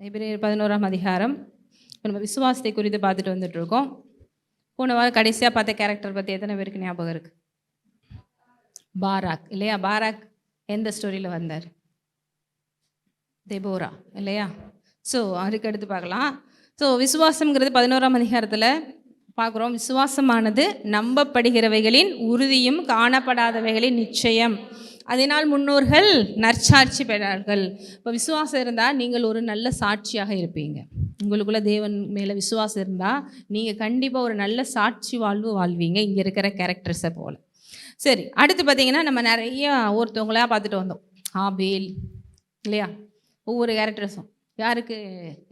எபிரேயர் 11ஆம் அதிகாரம். இப்போ நம்ம விசுவாசத்தை குறித்து பார்த்துட்டு வந்துட்டு இருக்கோம். போன வாரம் கடைசியாக பார்த்த கேரக்டர் பற்றி எத்தனை பேருக்கு ஞாபகம் இருக்குது? பாராக் இல்லையா? பாராக் எந்த ஸ்டோரியில் வந்தார்? தெபோரா இல்லையா? ஸோ அதுக்கு அடுத்து பார்க்கலாம். ஸோ விசுவாசம்ங்கிறது 11ஆம் அதிகாரத்தில் பார்க்குறோம். விசுவாசமானது நம்பப்படுகிறவைகளின் உறுதியும் காணப்படாதவைகளின் நிச்சயம், அதனால் முன்னோர்கள் நற்சாட்சி பெறார்கள். இப்போ விசுவாசம் இருந்தால் நீங்கள் ஒரு நல்ல சாட்சியாக இருப்பீங்க. உங்களுக்குள்ள தேவன் மேலே விசுவாசம் இருந்தால் நீங்கள் கண்டிப்பாக ஒரு நல்ல சாட்சி வாழ்வீங்க, இங்கே இருக்கிற கேரக்டர்ஸை போல். சரி, அடுத்து பார்த்தீங்கன்னா நம்ம நிறைய ஒருத்தவங்களா பார்த்துட்டு வந்தோம். ஆபேல் இல்லையா? ஒவ்வொரு கேரக்டர்ஸும் யாருக்கு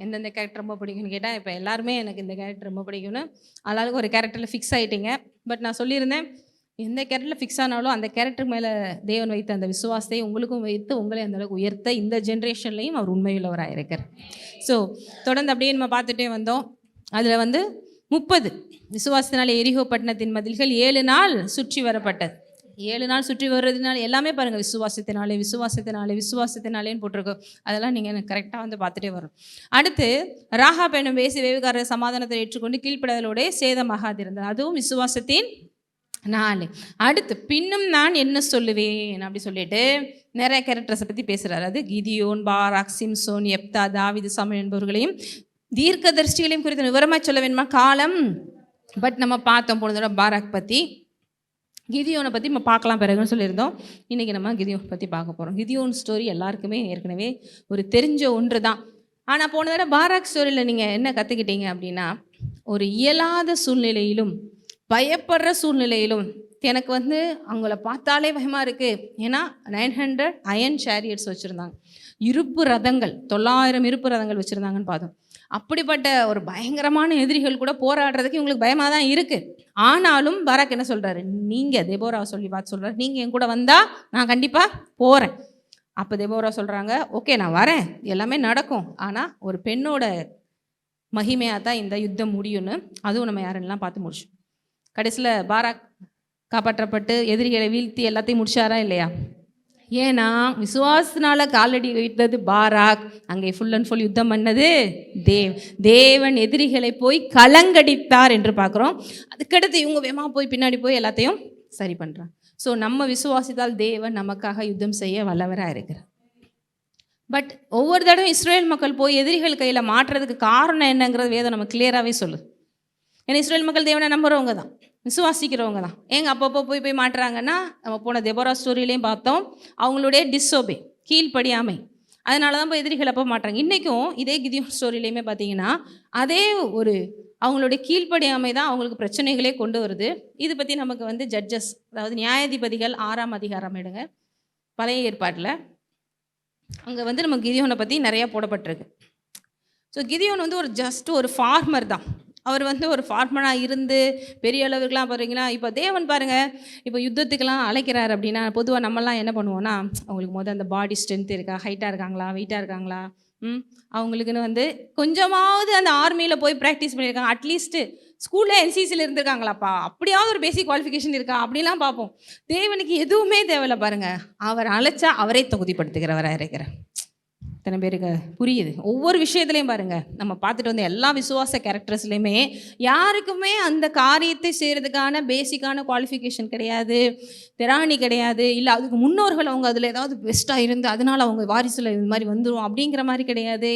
எந்தெந்த கேரக்டர் ரொம்ப பிடிக்கும்னு கேட்டால், இப்போ எல்லாருமே எனக்கு இந்த கேரக்டர் ரொம்ப பிடிக்கும்னு ஆளாளுக்கு ஒரு கேரக்டரில் ஃபிக்ஸ் ஆகிட்டீங்க. பட் நான் சொல்லியிருந்தேன், எந்த கேரக்டரில் ஃபிக்ஸ் ஆனாலும் அந்த கேரக்டருக்கு மேலே தேவன் வைத்த அந்த விசுவாசத்தை உங்களுக்கும் வைத்து உங்களை அந்தளவுக்கு உயர்த்த இந்த ஜென்ரேஷன்லையும் அவர் உண்மையுள்ளவராக இருக்கார். ஸோ தொடர்ந்து அப்படியே நம்ம பார்த்துட்டே வந்தோம். அதில் 30 விசுவாசத்தினாலே எரிகோ பட்டணத்தின் மதில்கள் 7 நாள் சுற்றி வரப்பட்டது. 7 நாள் சுற்றி வர்றதுனால எல்லாமே பாருங்கள், விசுவாசத்தினாலே விசுவாசத்தினாலே விசுவாசத்தினாலேன்னு போட்டிருக்கோம். அதெல்லாம் நீங்கள் கரெக்டாக பார்த்துட்டே வரும். அடுத்து ராகாப் என்னும் வேசி வேவுகாரர் சமாதானத்தை ஏற்றுக்கொண்டு கீழ்ப்படலோட சேதமாகாதிருந்தார், அதுவும் விசுவாசத்தின் நாள். அடுத்து பின்னும் நான் என்ன சொல்லுவேன் அப்படி சொல்லிட்டு நிறைய கேரக்டர்ஸை பற்றி பேசுகிறார். அது கிதியோன், பாராக், சிம்சோன், எப்தா, தாவீது, சாமுவேல் என்பவர்களையும் தீர்க்கதரிசிகளையும் குறித்து விவரமாக சொல்ல வேணுமா காலம். பட் நம்ம பார்த்தோம் போனதோட பாராக் பற்றி, கிதியோனை பற்றி நம்ம பார்க்கலாம் பிறகுன்னு சொல்லியிருந்தோம். இன்றைக்கி நம்ம கிதியோன் பற்றி பார்க்க போகிறோம். கிதியோன் ஸ்டோரி எல்லாருக்குமே ஏற்கனவே ஒரு தெரிஞ்ச ஒன்று தான். ஆனால் போன தடவை பாராக் ஸ்டோரியில் நீங்கள் என்ன கற்றுக்கிட்டீங்க அப்படின்னா, ஒரு இயலாத சூழ்நிலையிலும் பயப்படுற சூழ்நிலையிலும் எனக்கு அவங்கள பார்த்தாலே பயமாக இருக்குது. ஏன்னா 900 அயன் சேரியட்ஸ் வச்சுருந்தாங்க, இருப்பு ரதங்கள் 900 இருப்பு ரதங்கள் வச்சுருந்தாங்கன்னு பார்த்தோம். அப்படிப்பட்ட ஒரு பயங்கரமான எதிரிகள் கூட போராடுறதுக்கு இவங்களுக்கு பயமாக தான் இருக்குது. ஆனாலும் பாராக் என்ன சொல்கிறாரு, நீங்கள் தெபோராவை சொல்லி பார்த்து சொல்கிறார், நீங்கள் என் கூட வந்தால் நான் கண்டிப்பாக போகிறேன். அப்போ தெபோரா சொல்கிறாங்க, ஓகே நான் வரேன், எல்லாமே நடக்கும், ஆனால் ஒரு பெண்ணோட மகிமையாக தான் இந்த யுத்தம் முடியும்னு. அதுவும் நம்ம யாரெல்லாம் பார்த்து முடிச்சோம். கடைசியில் பாராக் காப்பாற்றப்பட்டு எதிரிகளை வீழ்த்தி எல்லாத்தையும் முடிச்சாரா இல்லையா? ஏன்னா விசுவாசத்தினால காலடி வைத்தது பாராக், அங்கே ஃபுல் அண்ட் ஃபுல் யுத்தம் பண்ணது தேவன் எதிரிகளை போய் கலங்கடித்தார் என்று பார்க்குறோம். அதுக்கடுத்து இவங்க வேகமாக போய் பின்னாடி போய் எல்லாத்தையும் சரி பண்ணுறாங்க. ஸோ நம்ம விசுவாசித்தால் தேவன் நமக்காக யுத்தம் செய்ய வல்லவராக இருக்கிறார். பட் ஒவ்வொரு தடவை இஸ்ரேல் மக்கள் போய் எதிரிகள் கையில் மாற்றுறதுக்கு காரணம் என்னங்கிறது வேதம் நம்ம கிளியராகவே சொல்லு. ஏன்னா இஸ்ரேல் மக்கள் தேவனை நம்புறவங்க தான், விசுவாசிக்கிறவங்க தான். ஏங்க அப்பப்போ போய் மாட்டுறாங்கன்னா, நம்ம போன தெபோரா ஸ்டோரியிலையும் பார்த்தோம், அவங்களுடைய டிஸ்ஓபே, கீழ்ப்படியாமை, அதனால தான் போய் எதிரிகள் அப்போ மாட்டுறாங்க. இன்றைக்கும் இதே கிதியோன் ஸ்டோரியிலையுமே பார்த்தீங்கன்னா அதே ஒரு அவங்களுடைய கீழ்ப்படியாமை தான் அவங்களுக்கு பிரச்சனைகளே கொண்டு வருது. இது பற்றி நமக்கு ஜட்ஜஸ், அதாவது நியாயாதிபதிகள் 6ஆம் அதிகாரம் எடுங்க, பழைய ஏற்பாட்டில் அங்கே நம்ம கிதியோனை பற்றி நிறையா போடப்பட்டிருக்கு. ஸோ கிதியோன் ஒரு ஃபார்மர் தான். அவர் ஒரு ஃபார்மராக இருந்து பெரிய அளவுக்குலாம் பாருங்கன்னா, இப்போ தேவன் பாருங்கள், இப்போ யுத்தத்துக்கெல்லாம் அழைக்கிறார் அப்படின்னா பொதுவாக நம்மலாம் என்ன பண்ணுவோன்னா, அவங்களுக்கு அந்த பாடி ஸ்ட்ரென்த் இருக்கா, ஹைட்டாக இருக்காங்களா, வெயிட்டாக இருக்காங்களா, அவங்களுக்குன்னு கொஞ்சமாவது அந்த ஆர்மியில் போய் ப்ராக்டிஸ் பண்ணியிருக்காங்க, அட்லீஸ்ட்டு ஸ்கூலில் என்சிசியில் இருந்திருக்காங்களாப்பா, அப்படியாவது ஒரு பேசிக் குவாலிஃபிகேஷன் இருக்கா அப்படிலாம் பார்ப்போம். தேவனுக்கு எதுவுமே தேவையில்லை பாருங்கள், அவர் அழைச்சா அவரே தகுதிப்படுத்துகிறவராக இருக்கிறார். இத்தனை பேருக்கு புரியுது? ஒவ்வொரு விஷயத்துலையும் பாருங்கள், நம்ம பார்த்துட்டு எல்லா விசுவாச கேரக்டர்ஸ்லையுமே யாருக்குமே அந்த காரியத்தை செய்கிறதுக்கான பேசிக்கான குவாலிஃபிகேஷன் கிடையாது, திராணி கிடையாது, இல்லை அதுக்கு முன்னோர்கள் அவங்க அதில் ஏதாவது பெஸ்ட்டாக இருந்து அதனால் அவங்க வாரிசில் இது மாதிரி வந்துடும் அப்படிங்கிற மாதிரி கிடையாது,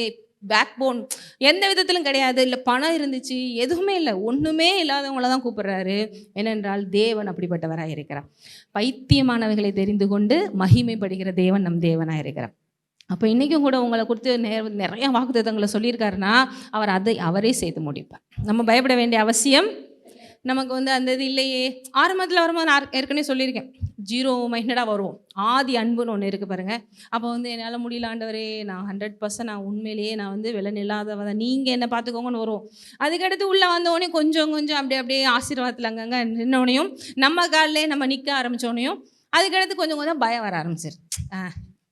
பேக் போன் எந்த விதத்திலும் கிடையாது, இல்லை பணம் இருந்துச்சு எதுவுமே இல்லை, ஒன்றுமே இல்லாதவங்கள தான் கூப்பிடுறாரு. ஏனென்றால் தேவன் அப்படிப்பட்டவராக இருக்கிறார். பைத்தியமானவைகளை தெரிந்து கொண்டு மகிமைப்படுகிற தேவன் நம் தேவனாக இருக்கிறார். அப்போ இன்றைக்கும் கூட உங்களை கொடுத்து நிறைய வாக்குத்தத்தங்களை சொல்லியிருக்காருன்னா அவர் அதை அவரே செய்து முடிப்பார். நம்ம பயப்பட வேண்டிய அவசியம் நமக்கு அந்த இது இல்லையே. ஆரம்பத்தில் வரும்போது நான் ஏற்கனவே சொல்லியிருக்கேன், 0 மைண்டடாக வருவோம். ஆதி அன்புன்னு ஒன்று இருக்குது பாருங்கள். அப்போ என்னால் முடியல ஆண்டவரே, நான் 100% நான் உண்மையிலேயே நான் விலை நில்லாதவ, நீங்கள் என்ன பார்த்துக்கோங்கன்னு வருவோம். அதுக்கடுத்து உள்ளே வந்தோடனே கொஞ்சம் அப்படியே ஆசீர்வாதத்தில் அங்கங்கே நின்னோனையும் நம்ம காலிலே நம்ம நிற்க ஆரம்பித்தோனையும் அதுக்கடுத்து கொஞ்சம் பயம் வர ஆரம்பிச்சிரு.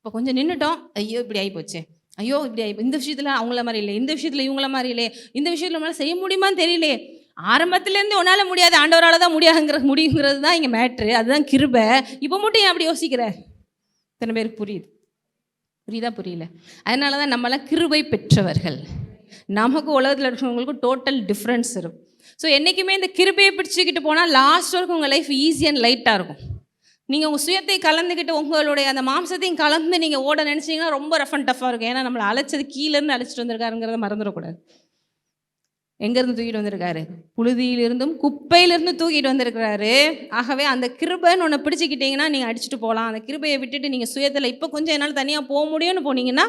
இப்போ கொஞ்சம் நின்றுட்டோம், ஐயோ இப்படி ஆகிப்போச்சு, ஐயோ இப்படி ஆகி, இந்த விஷயத்தில் அவங்கள மாதிரி இல்லை, இந்த விஷயத்தில் இவங்கள மாதிரி இல்லை, இந்த விஷயத்தில் நம்மளால் செய்ய முடியுமான்னு தெரியலையே. ஆரம்பத்துலேருந்து உன்னால் முடியாது, ஆண்டவரால் தான் முடியுங்கிறது தான் இங்கே மேட்ரு, அதுதான் கிருபை. இப்போ மட்டும் ஏன் அப்படி யோசிக்கிற? இத்தனை பேருக்கு புரியுது? புரியல? அதனால தான் நம்மளாம் கிருபை பெற்றவர்கள். நமக்கு உலகத்தில் இருக்கிறவங்களுக்கும் டோட்டல் டிஃப்ரென்ஸ் இருக்கும். ஸோ என்றைக்குமே இந்த கிருபையை பிடிச்சிக்கிட்டு போனால் லாஸ்ட் வரைக்கும் உங்கள் லைஃப் ஈஸி அண்ட் லைட்டாக இருக்கும். நீங்கள் உங்கள் சுயத்தை கலந்துக்கிட்டு உங்களுடைய அந்த மாம்சத்தையும் கலந்து நீங்கள் ஓட நினச்சிங்கன்னா ரொம்ப ரஃப் அண்ட் டஃப்பாக இருக்கும். ஏன்னா நம்மளை அழைச்சது கீழேருந்து அழைச்சிட்டு வந்திருக்காருங்கிறத மறந்துடக்கூடாது. எங்கேருந்து தூக்கிட்டு வந்திருக்காரு? புழுதியிலிருந்தும் குப்பையிலிருந்து தூக்கிட்டு வந்திருக்கிறாரு. ஆகவே அந்த கிருபைன்னு ஒன்று பிடிச்சிக்கிட்டிங்கன்னா நீங்கள் அடிச்சுட்டு போகலாம். அந்த கிருபையை விட்டுட்டு நீங்கள் சுயத்தில் இப்போ கொஞ்சம் என்னால் தனியாக போக முடியும்னு போனீங்கன்னா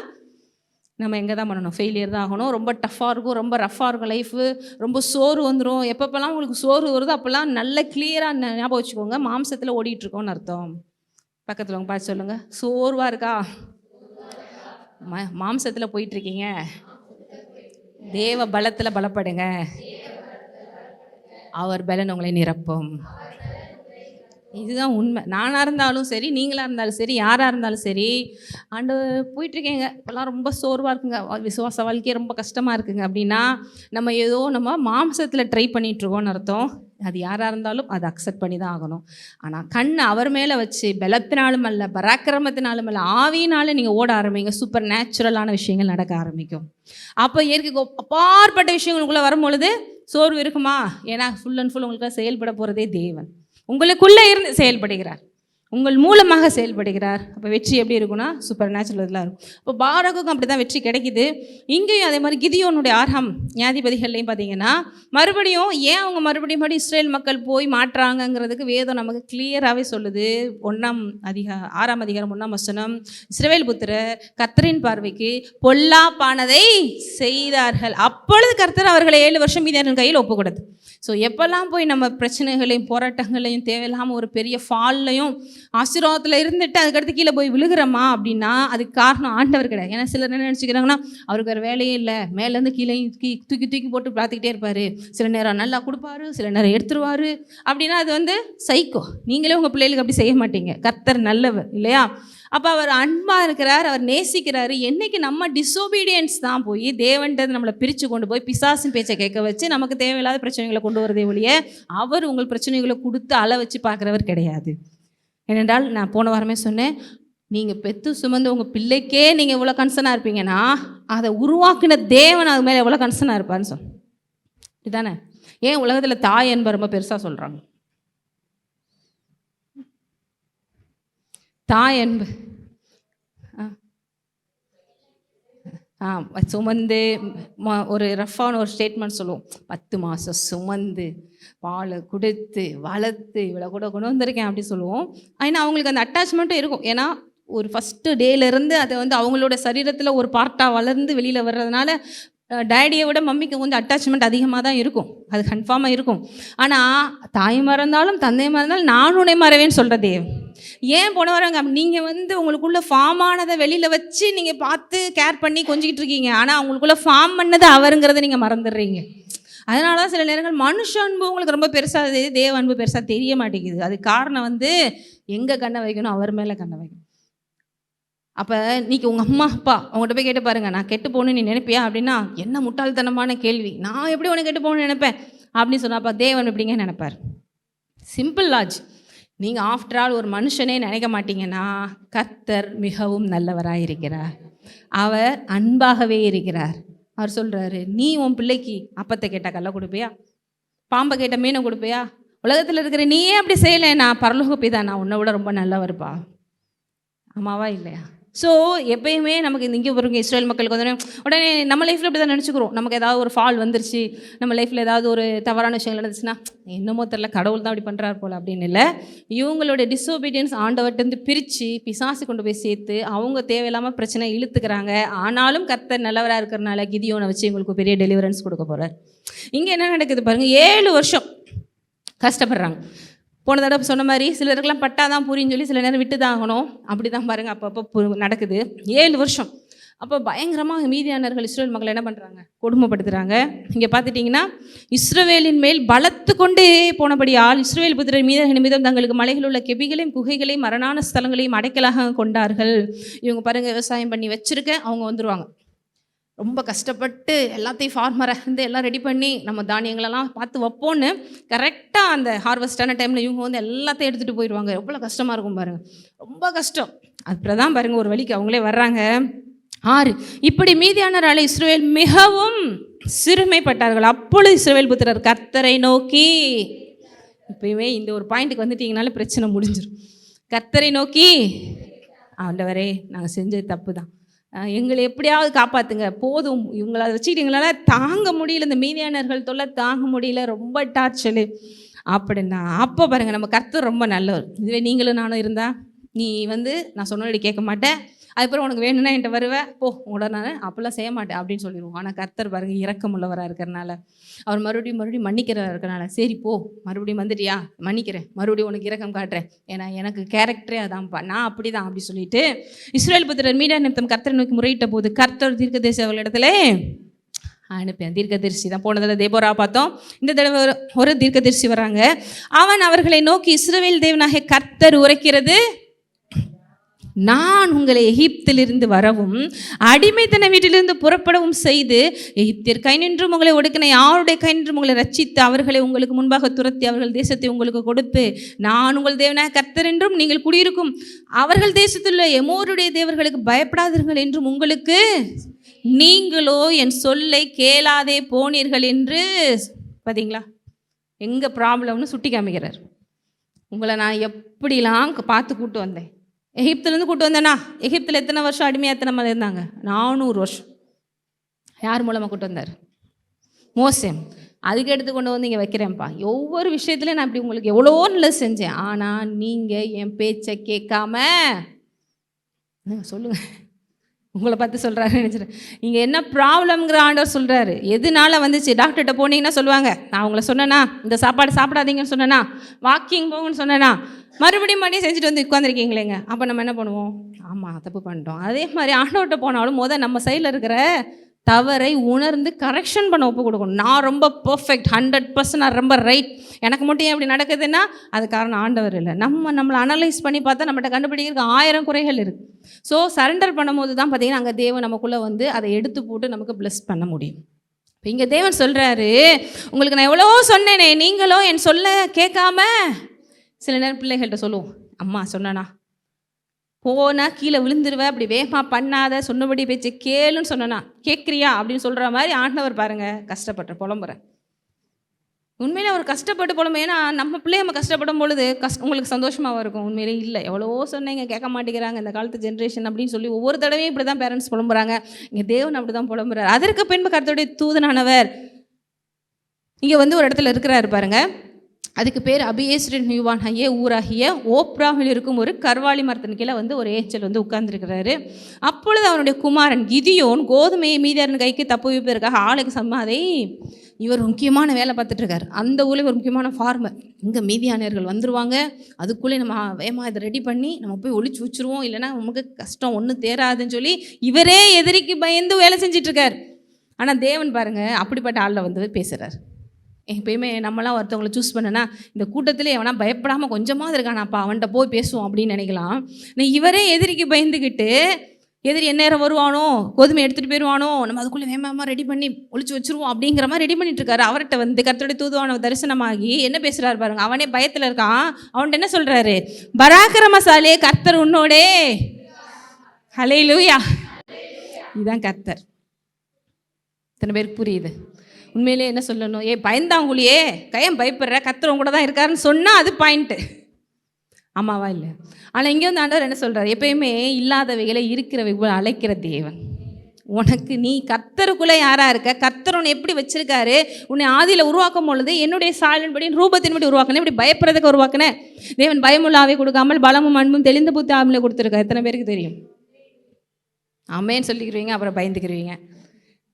நம்ம எங்கே தான் பண்ணணும்? ஃபெயிலியர் தான் ஆகணும். ரொம்ப டஃப்பாக இருக்கும், ரொம்ப ரஃப்பாக இருக்கும் லைஃபு, ரொம்ப சோறு வந்துடும். எப்பப்பெல்லாம் உங்களுக்கு சோறு வருதோ அப்போல்லாம் நல்ல கிளியராக ஞாபகம் வச்சுக்கோங்க, மாம்சத்தில் ஓடிட்டுருக்கோன்னு அர்த்தம். பக்கத்தில் உங்க பார்த்து சொல்லுங்கள், சோர்வாக இருக்கா? மாம்சத்தில் போயிட்டுருக்கீங்க, தேவ பலத்தில் பலப்படுங்க, அவர் பலன் உங்களை நிரப்பும். இதுதான் உண்மை. நானாக இருந்தாலும் சரி, நீங்களாக இருந்தாலும் சரி, யாராக இருந்தாலும் சரி, போயிட்டுருக்கேங்க, இப்போல்லாம் ரொம்ப சோர்வாக இருக்குங்க, விசுவாச வாழ்க்கையே ரொம்ப கஷ்டமாக இருக்குங்க அப்படின்னா நம்ம மாம்சத்தில் ட்ரை பண்ணிகிட்ருக்கோன்னு அர்த்தம். அது யாராக இருந்தாலும் அதை அக்செப்ட் பண்ணி தான் ஆகணும். ஆனால் கண் அவர் மேலே வச்சு பலத்தினாலும் அல்ல, பராக்கிரமத்தினாலும் அல்ல, ஆவியினாலும் நீங்கள் ஓட ஆரம்பிங்க. சூப்பர் நேச்சுரலான விஷயங்கள் நடக்க ஆரம்பிக்கும். அப்போ இயற்கைக்கு அப்பாற்பட்ட விஷயங்களுக்குள்ளே வரும்பொழுது சோர்வு இருக்குமா? ஏன்னா ஃபுல் அண்ட் ஃபுல் உங்களுக்கு செயல்பட போகிறதே தேவன் உங்களுக்குள்ளே இருந்து செயல்படுகிறார், உங்கள் மூலமாக செயல்படுகிறார். அப்போ வெற்றி எப்படி இருக்குன்னா சூப்பர் நேச்சுரல் இதெல்லாம் இருக்கும். இப்போ பாராக்குக்கும் அப்படி தான் வெற்றி கிடைக்குது. இங்கேயும் அதே மாதிரி கிதியோனுடைய ஆரம்பம் நியாயாதிபதிகள்லையும் பார்த்தீங்கன்னா மறுபடியும் ஏன் அவங்க மறுபடியும் இஸ்ரேல் மக்கள் போய் மாற்றாங்கங்கிறதுக்கு வேதம் நமக்கு கிளியராகவே சொல்லுது. 6ஆம் அதிகாரம் 1ஆம் வசனம், இஸ்ரவேல் புத்திரர் கர்த்தரின் பார்வைக்கு பொல்லாப்பானதை செய்தார்கள், அப்பொழுது கர்த்தர் அவர்களை 7 வருஷம் மீதியாரின் கையில் ஒப்பு கொடுத்து. ஸோ எப்போல்லாம் போய் நம்ம பிரச்சனைகளையும் போராட்டங்களையும் தேவையில்லாமல் ஒரு பெரிய ஃபால்லையும் ஆசீர்வாதத்தில் இருந்துட்டு அதுக்கடுத்து கீழே போய் விழுகிறோமா அப்படின்னா அதுக்கு காரணம் ஆண்டவர் கிடையாது. ஏன்னா சிலர் என்ன நினச்சிக்கிறாங்கன்னா அவருக்கு வேறு வேலையே இல்லை, மேலேருந்து கீழே தூக்கி தூக்கி போட்டு பார்த்துக்கிட்டே இருப்பார், சில நேரம் நல்லா கொடுப்பாரு, சில நேரம் எடுத்துருவார் அப்படின்னா அது சைக்கோ. நீங்களே உங்கள் பிள்ளைகளுக்கு அப்படி செய்ய மாட்டீங்க. கர்த்தர் நல்லவர் இல்லையா? அப்போ அவர் அன்பாக இருக்கிறார், அவர் நேசிக்கிறாரு. என்றைக்கு நம்ம டிசோபீடியன்ஸ் தான் போய் தேவன்றது நம்மளை பிரித்து கொண்டு போய் பிசாசின் பேச்சை கேட்க வச்சு நமக்கு தேவையில்லாத பிரச்சனைகளை கொண்டு வரதே ஒழிய அவர் உங்கள் பிரச்சனைகளை கொடுத்து அள வச்சு பார்க்குறவர் கிடையாது. ஏனென்றால் நான் போன வாரமே சொன்னேன், நீங்கள் பெற்று சுமந்து உங்கள் பிள்ளைக்கே நீங்கள் இவ்வளோ கன்சர்னாக இருப்பீங்கன்னா அதை உருவாக்கின தேவன் அது மேலே எவ்வளோ கன்சர்னாக இருப்பான்னு சொன்ன இதுதானே. ஏன் உலகத்தில் தாய் என்பது ரொம்ப பெருசாக சொல்கிறாங்க? தாய் அன்பு சுமந்து ஒரு ரஃப்பான ஒரு ஸ்டேட்மெண்ட் சொல்லுவோம், 10 மாதம் சுமந்து பாலை கொடுத்து வளர்த்து இவ்வளோ கூட கொண்டு வந்திருக்கேன் அப்படி சொல்லுவோம். ஏன்னா அவங்களுக்கு அந்த அட்டாச்மெண்ட்டும் இருக்கும். ஏன்னா ஒரு ஃபஸ்ட்டு டேலேருந்து அதை அவங்களோட சரீரத்தில் ஒரு பார்ட்டாக வளர்ந்து வெளியில் வர்றதுனால டேடியை விட மம்மிக்கு கொஞ்சம் அட்டாச்மெண்ட் அதிகமாக தான் இருக்கும், அது கன்ஃபார்மாக இருக்கும். ஆனால் தாய் மறந்தாலும் தந்தை மறந்தாலும் நான் உன்னை மறவேன்னு சொல்கிறதே ஏன் போன வராங்க? நீங்கள் உங்களுக்குள்ளே ஃபார்ம் ஆனதை வெளியில் வச்சு நீங்கள் பார்த்து கேர் பண்ணி கொஞ்சிக்கிட்டு இருக்கீங்க, ஆனால் அவங்களுக்குள்ளே ஃபார்ம் பண்ணது அவருங்கிறத நீங்கள் மறந்துடுறீங்க. அதனால தான் சில நேரங்கள் மனுஷ அன்பு உங்களுக்கு ரொம்ப பெருசாக தேவ அன்பு பெருசாக தெரிய மாட்டேங்குது. அது காரணம் எங்கே கண்ணை வைக்கணும்? அவர் மேலே கண்ணை வைக்கணும். அப்போ இன்றைக்கி உங்கள் அம்மா அப்பா அவங்கள்ட்ட போய் கேட்டு பாருங்கள், நான் கெட்டு போகணுன்னு நீ நினைப்பியா அப்படின்னா என்ன முட்டாள்தனமான கேள்வி, நான் எப்படி உனக்கு கெட்டு போகணுன்னு நினைப்பேன் அப்படின்னு சொன்னாப்பா தேவன் எப்படிங்க நினைப்பார்? Simple lodge. நீங்கள் ஆஃப்டர் ஆல் ஒரு மனுஷனே நினைக்க மாட்டீங்கன்னா கர்த்தர் மிகவும் நல்லவராக இருக்கிறார், அவர் அன்பாகவே இருக்கிறார். அவர் சொல்கிறாரு, நீ உன் பிள்ளைக்கு அப்பத்தை கேட்டால் கல்லை கொடுப்பியா, பாம்பை கேட்ட மீனை கொடுப்பியா? உலகத்தில் இருக்கிற நீயே அப்படி செய்யலை, நான் பரலோக பிதா நான் உன்னை விட ரொம்ப நல்லவர்ப்பா. ஆமாவா இல்லையா? ஸோ எப்பயுமே நமக்கு இங்கே வருங்க இஸ்ரேல் மக்களுக்கு உடனே நம்ம லைஃப்பில் அப்படி தான் நினச்சிக்கிறோம். நமக்கு ஏதாவது ஒரு ஃபால் வந்துருச்சு, நம்ம லைஃப்பில் ஏதாவது ஒரு தவறான விஷயங்கள் நடந்துச்சுன்னா என்னமோ தெரில கடவுள் தான் அப்படி பண்ணுறாரு போல் அப்படின்னு இல்லை. இவங்களுடைய டிசோபீடியன்ஸ் ஆண்டவர்கிட்ட பிரித்து பிசாசு கொண்டு போய் சேர்த்து அவங்க தேவையில்லாமல் பிரச்சனை இழுத்துக்கிறாங்க. ஆனாலும் கர்த்தர் நல்லவராக இருக்கிறனால கிதியோனை வச்சு இவங்களுக்கு பெரிய டெலிவரன்ஸ் கொடுக்க போகிறார். இங்கே என்ன நடக்குது பாருங்கள், 7 வருஷம் கஷ்டப்படுறாங்க. போன தடவை சொன்ன மாதிரி சிலருக்கெல்லாம் பட்டாதான் புரியுன்னு சொல்லி சில நேரம் விட்டு தான் ஆகணும். அப்படி தான் பாருங்கள் அப்பப்போ நடக்குது. 7 வருஷம். அப்போ பயங்கரமாக மீதியானர்கள் இஸ்ரேல் மக்களை என்ன பண்ணுறாங்க? கொடுமைப்படுத்துகிறாங்க. இங்கே பார்த்துட்டிங்கன்னா இஸ்ரவேலின் மேல் பலத்து கொண்டே போனபடியால் இஸ்ரவேல் புத்திரர் மீதர்கள் நிமித்தம் தங்களுக்கு மலைகளில் உள்ள கெபிகளையும் குகைகளையும் மரணான ஸ்தலங்களையும் அடைக்கலாக கொண்டார்கள். இவங்க பாருங்கள் விவசாயம் பண்ணி வச்சுருக்க அவங்க வந்துடுவாங்க, ரொம்ப கஷ்டப்பட்டு எல்லாத்தையும் ஃபார்மரை வந்து எல்லாம் ரெடி பண்ணி நம்ம தானியங்களெல்லாம் பார்த்து வைப்போன்னு கரெக்டாக அந்த ஹார்வெஸ்டான டைமில் இவங்க வந்து எல்லாத்தையும் எடுத்துகிட்டு போயிடுவாங்க. எவ்வளோ கஷ்டமாக இருக்கும் பாருங்கள், ரொம்ப கஷ்டம். அப்புறம் தான் பாருங்கள் ஒரு வழிக்கு அவங்களே வர்றாங்க. 6 இப்படி மீதியானவரால் இஸ்ரவேல் மிகவும் சிறுமைப்பட்டார்கள். அப்பொழுது இஸ்ரவேல் புத்திரர் கர்த்தரை நோக்கி, இப்போயுமே இந்த ஒரு பாயிண்ட்டுக்கு வந்துட்டீங்கனாலே பிரச்சனை முடிஞ்சிடும். கர்த்தரை நோக்கி, ஆண்டவரே நாங்கள் செஞ்சது தப்பு தான், எங்களை எப்படியாவது காப்பாற்றுங்க, போதும், இவங்களை வச்சுக்கிட்டு எங்களால் தாங்க முடியல, இந்த மீதியானர்கள் தொல்லை தாங்க முடியல, ரொம்ப டார்ச்சரு அப்படின்னா. அப்போ பாருங்கள் நம்ம கர்த்தர் ரொம்ப நல்லவர். இதுவே நீங்களும் நானும் இருந்தால் நீ வந்து நான் சொன்னபடி கேட்க மாட்டேன், அதுக்கப்புறம் உனக்கு வேணும்னா என்கிட்ட வருவேன், போ உங்களோட நான் அப்போல்லாம் செய்ய மாட்டேன் அப்படின்னு சொல்லிடுவோம். ஆனால் கர்த்தர் பாருங்கள் இரக்கம் உள்ளவராக இருக்கிறனால, அவர் மறுபடியும் மன்னிக்கிறவராக இருக்கிறனால, சரி போ மறுபடியும் வந்துட்டியா மன்னிக்கிறேன், மறுபடியும் உனக்கு இரக்கம் காட்டுறேன், ஏன்னா எனக்கு கேரக்டரே அதான்ப்பா, நான் அப்படி தான் அப்படி சொல்லிட்டு இஸ்ரவேல் புத்திரர் மீதியான் நிமித்தம் கர்த்தரை நோக்கி முறையிட்ட போது கர்த்தர் தீர்க்கதரிசி அவர்களிடத்துல அனுப்பேன். தீர்க்கதரிசி தான் போன தடவை தேபோரா பார்த்தோம், இந்த தடவை ஒரு தீர்க்கதரிசி வராங்க. அவன் அவர்களை நோக்கி, இஸ்ரவேல் தேவனாகிய கர்த்தர் உரைக்கிறது, நான் உங்களை எகிப்திலிருந்து வரவும் அடிமைத்தன வீட்டிலிருந்து புறப்படவும் செய்து எகிப்தியர் கை நின்றும் உங்களை ஒடுக்கின யாருடைய கை நின்றும் உங்களை ரட்சித்து அவர்களை உங்களுக்கு முன்பாக துரத்தி அவர்கள் தேசத்தை உங்களுக்கு கொடுத்து நான் உங்கள் தேவனாக கர்த்தர் என்றும் நீங்கள் குடியிருக்கும் அவர்கள் தேசத்தில் எமோருடைய தேவர்களுக்கு பயப்படாதீர்கள் என்றும் உங்களுக்கு, நீங்களோ என் சொல்லை கேளாதே போனீர்கள் என்று. பார்த்தீங்களா எங்கே ப்ராப்ளம்னு சுட்டி காமிக்கிறார். உங்களை நான் எப்படிலாம் பார்த்து கூட்டு வந்தேன், எகிப்துலேருந்து கூட்டு வந்தேனா, எகிப்தில் எத்தனை வருஷம் அடிமையாக எத்தனை மாதிரி இருந்தாங்க, 400 வருஷம். யார் மூலமாக கூட்டு வந்தார்? மோசே. அதுக்கு எடுத்து கொண்டு வந்து இங்கே வைக்கிறேன்ப்பா, ஒவ்வொரு விஷயத்துலையும் நான் இப்படி உங்களுக்கு எவ்வளோ நல்லது செஞ்சேன், ஆனால் நீங்கள் என் பேச்சை கேட்காம, சொல்லுங்கள் உங்களை பார்த்து சொல்கிறாரு நினச்சிட்டேன். இங்கே என்ன ப்ராப்ளம்ங்கிற ஆண்டவர் சொல்கிறாரு. எதனால வந்துச்சு? டாக்டர்கிட்ட போனீங்கன்னா சொல்லுவாங்க, நான் உங்களை சொன்னேன்னா இந்த சாப்பாடு சாப்பிடாதீங்கன்னு சொன்னேன்னா, வாக்கிங் போங்கன்னு சொன்னேன்னா, மறுபடியும் செஞ்சுட்டு வந்து உட்காந்துருக்கீங்களேங்க. அப்போ நம்ம என்ன பண்ணுவோம்? ஆமாம் தப்பு பண்ணிட்டோம். அதே மாதிரி ஆண்டவர்கிட்ட போனாலும் நம்ம சைடில் இருக்கிற தவறை உணர்ந்து கரெக்ஷன் பண்ண ஒப்பு கொடுக்கணும். நான் ரொம்ப பர்ஃபெக்ட் 100% நான் ரொம்ப ரைட், எனக்கு மட்டும் ஏன் இப்படி நடக்குதுன்னா அது காரணம் ஆண்டவர் இல்லை. நம்மளை அனலைஸ் பண்ணி பார்த்தா நம்மகிட்ட கண்டுபிடிக்கிறதுக்கு 1000 குறைகள் இருக்குது. ஸோ சரண்டர் பண்ணும்போது தான் பார்த்தீங்கன்னா அங்கே தேவன் நமக்குள்ளே வந்து அதை எடுத்து போட்டு நமக்கு பிளஸ் பண்ண முடியும். இப்போ இங்கே தேவன் சொல்கிறாரு, உங்களுக்கு நான் எவ்வளோ சொன்னேனே, நீங்களோ என் சொல்ல கேட்காம. சில நேரம் பிள்ளைகள்கிட்ட சொல்லுவோம், அம்மா சொன்னனா போனால் கீழே விழுந்துருவேன், அப்படி வேகமாக பண்ணாத, சொன்னபடி பேச்சு கேளுன்னு சொன்னனா கேட்குறியா அப்படின்னு சொல்கிற மாதிரி ஆண்டவர் பாருங்கள் கஷ்டப்பட்டு புலம்புறேன். உண்மையிலே அவர் கஷ்டப்பட்டு புலம்பு. ஏன்னா நம்ம பிள்ளைய நம்ம கஷ்டப்படும் பொழுது உங்களுக்கு சந்தோஷமாக இருக்கும். உண்மையிலே இல்லை, எவ்வளவோ சொன்னீங்க கேட்க மாட்டேங்கிறாங்க இந்த காலத்து ஜென்ரேஷன் அப்படின்னு சொல்லி ஒவ்வொரு தடவையும் இப்படி தான் பேரண்ட்ஸ் புலம்புறாங்க. இங்கே தேவன் அப்படி தான் புலம்புறாரு. அதற்கு பின்பு கர்த்தருடைய தூதனானவர் இங்கே வந்து ஒரு இடத்துல இருக்கிறாரு பாருங்க. அதுக்கு பேர் அபியேஸ்ரின் யூவான் ஐயே ஊராகிய ஓப்ராவில் இருக்கும் ஒரு கர்வாலி மரத்தின் கீழே வந்து ஒரு ஏச்சல் வந்து உட்கார்ந்துருக்கிறாரு. அப்பொழுது அவனுடைய குமாரன் கிதியோன் கோதுமையை மீதியாரின் கைக்கு தப்புவிப்பதற்காக ஆளுக்கு சம்மாதை, இவர் முக்கியமான வேலை பார்த்துட்டு இருக்காரு. அந்த ஊரில் ஒரு முக்கியமான ஃபார்மர். இங்கே மீதியானியர்கள் வந்துடுவாங்க, அதுக்குள்ளே நம்ம வேகமாக இதை ரெடி பண்ணி நம்ம போய் ஒளிச்சு வச்சுருவோம், இல்லைனா நமக்கு கஷ்டம் ஒன்றும் தேராதுன்னு சொல்லி இவரே எதிரிக்கு பயந்து வேலை செஞ்சிட்ருக்கார். ஆனால் தேவன் பாருங்கள் அப்படிப்பட்ட ஆளில் வந்து பேசுகிறார். எப்பயுமே நம்மளாம் ஒருத்தவங்களை சூஸ் பண்ணனா இந்த கூட்டத்தில் எவனா பயப்படாமல் கொஞ்சமாக இருக்கானாப்பா அவன்கிட்ட போய் பேசுவோம் அப்படின்னு நினைக்கலாம். இவரே எதிரிக்கு பயந்துக்கிட்டு, எதிரி என்ன நேரம் வருவானோ, கோதுமை எடுத்துகிட்டு போயிடுவானோ, நம்ம அதுக்குள்ளே வேகமாக ரெடி பண்ணி ஒளிச்சு வச்சுருவோம் அப்படிங்கிற மாதிரி ரெடி பண்ணிட்டு இருக்காரு. அவர்கிட்ட வந்து கர்த்தருடைய தூதுவான தரிசனமாகி என்ன பேசுகிறாரு பாருங்க. அவனே பயத்தில் இருக்கான். அவன்கிட்ட என்ன சொல்கிறாரு? பராக்கிரமசாலியே கர்த்தர் உன்னோடே. ஹல்லேலூயா. இதுதான் கர்த்தர். இத்தனை பேருக்கு புரியுது? உண்மையிலே என்ன சொல்லணும்? பயந்தாங்குழியே கையம் பயப்படுற கர்த்தர் கூட தான் இருக்காருன்னு சொன்னால் அது பாயிண்ட்டு. ஆமாவா இல்லை? ஆனால் இங்கே வந்து ஆண்டவர் என்ன சொல்கிறார்? எப்பயுமே இல்லாதவைகளை இருக்கிறவை அழைக்கிற தேவன். உனக்கு நீ கர்த்தருக்குள்ளே யாராக இருக்க, கர்த்தர் உன்னை எப்படி வச்சிருக்காரு, உன்னை ஆதியில் உருவாக்கும் பொழுது என்னுடைய சாயலின்படி ரூபத்தின்படி உருவாக்கினேன், இப்படி பயப்படுறதுக்கு உருவாக்கினேன். தேவன் பயமுள்ளாவே கொடுக்காமல் பலமும் அன்பும் தெளிந்த புத்தி ஆமலே கொடுத்துருக்காரு. எத்தனை பேருக்கு தெரியும்? ஆமேன்னு சொல்லிக்கிறீங்க, அப்புறம் பயந்துக்கிறீங்க.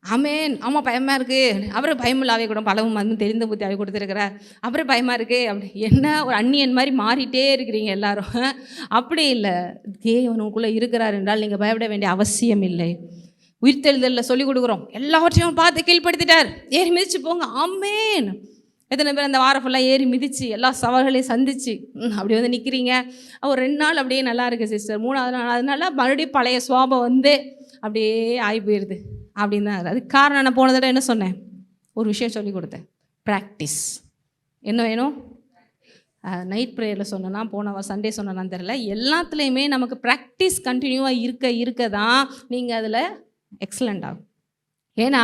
ஆமேன். ஆமாம் பயமாக இருக்குது. அப்புறம் பயமுள்ளாவே கூட பலவும் வந்து தெரிந்த புத்தியாவே கொடுத்துருக்கிறார். அப்புறம் பயமாக இருக்குது. அப்படி என்ன ஒரு அந்நியன் மாதிரி மாறிட்டே இருக்கிறீங்க எல்லாரும். அப்படி இல்லை, தேவனுக்குள்ளே இருக்கிறார் என்றால் நீங்கள் பயப்பட வேண்டிய அவசியம் இல்லை. உயிர்த்தெழுதலில் சொல்லிக் கொடுக்குறோம், எல்லாவற்றையும் பார்த்து கீழ்ப்படுத்திட்டார், ஏறி மிதிச்சு போங்க. ஆமேன். எத்தனை பேர் அந்த வாரம் ஃபுல்லாக ஏறி மிதித்து எல்லா சவால்களையும் சந்திச்சு அப்படி வந்து நிற்கிறீங்க. ஒரு 2 நாள் அப்படியே நல்லா இருக்குது சிஸ்டர், 3ஆவது நாள் அதனால மறுபடியும் பழைய சுவாபம் வந்து அப்படியே ஆகி போயிடுது. அப்படின்னு தான். அதுக்கு காரணம் நான் போன தடவை என்ன சொன்னேன்? ஒரு விஷயம் சொல்லி கொடுத்தேன், ப்ராக்டிஸ். என்ன வேணும்? நைட் ப்ரேயரில் சொன்னேன்னா, போன சண்டே சொன்னேன்னு தெரியல, எல்லாத்துலேயுமே நமக்கு ப்ராக்டிஸ் கண்டினியூவாக இருக்க தான் நீங்கள் அதில் எக்ஸலண்ட் ஆகும். ஏன்னா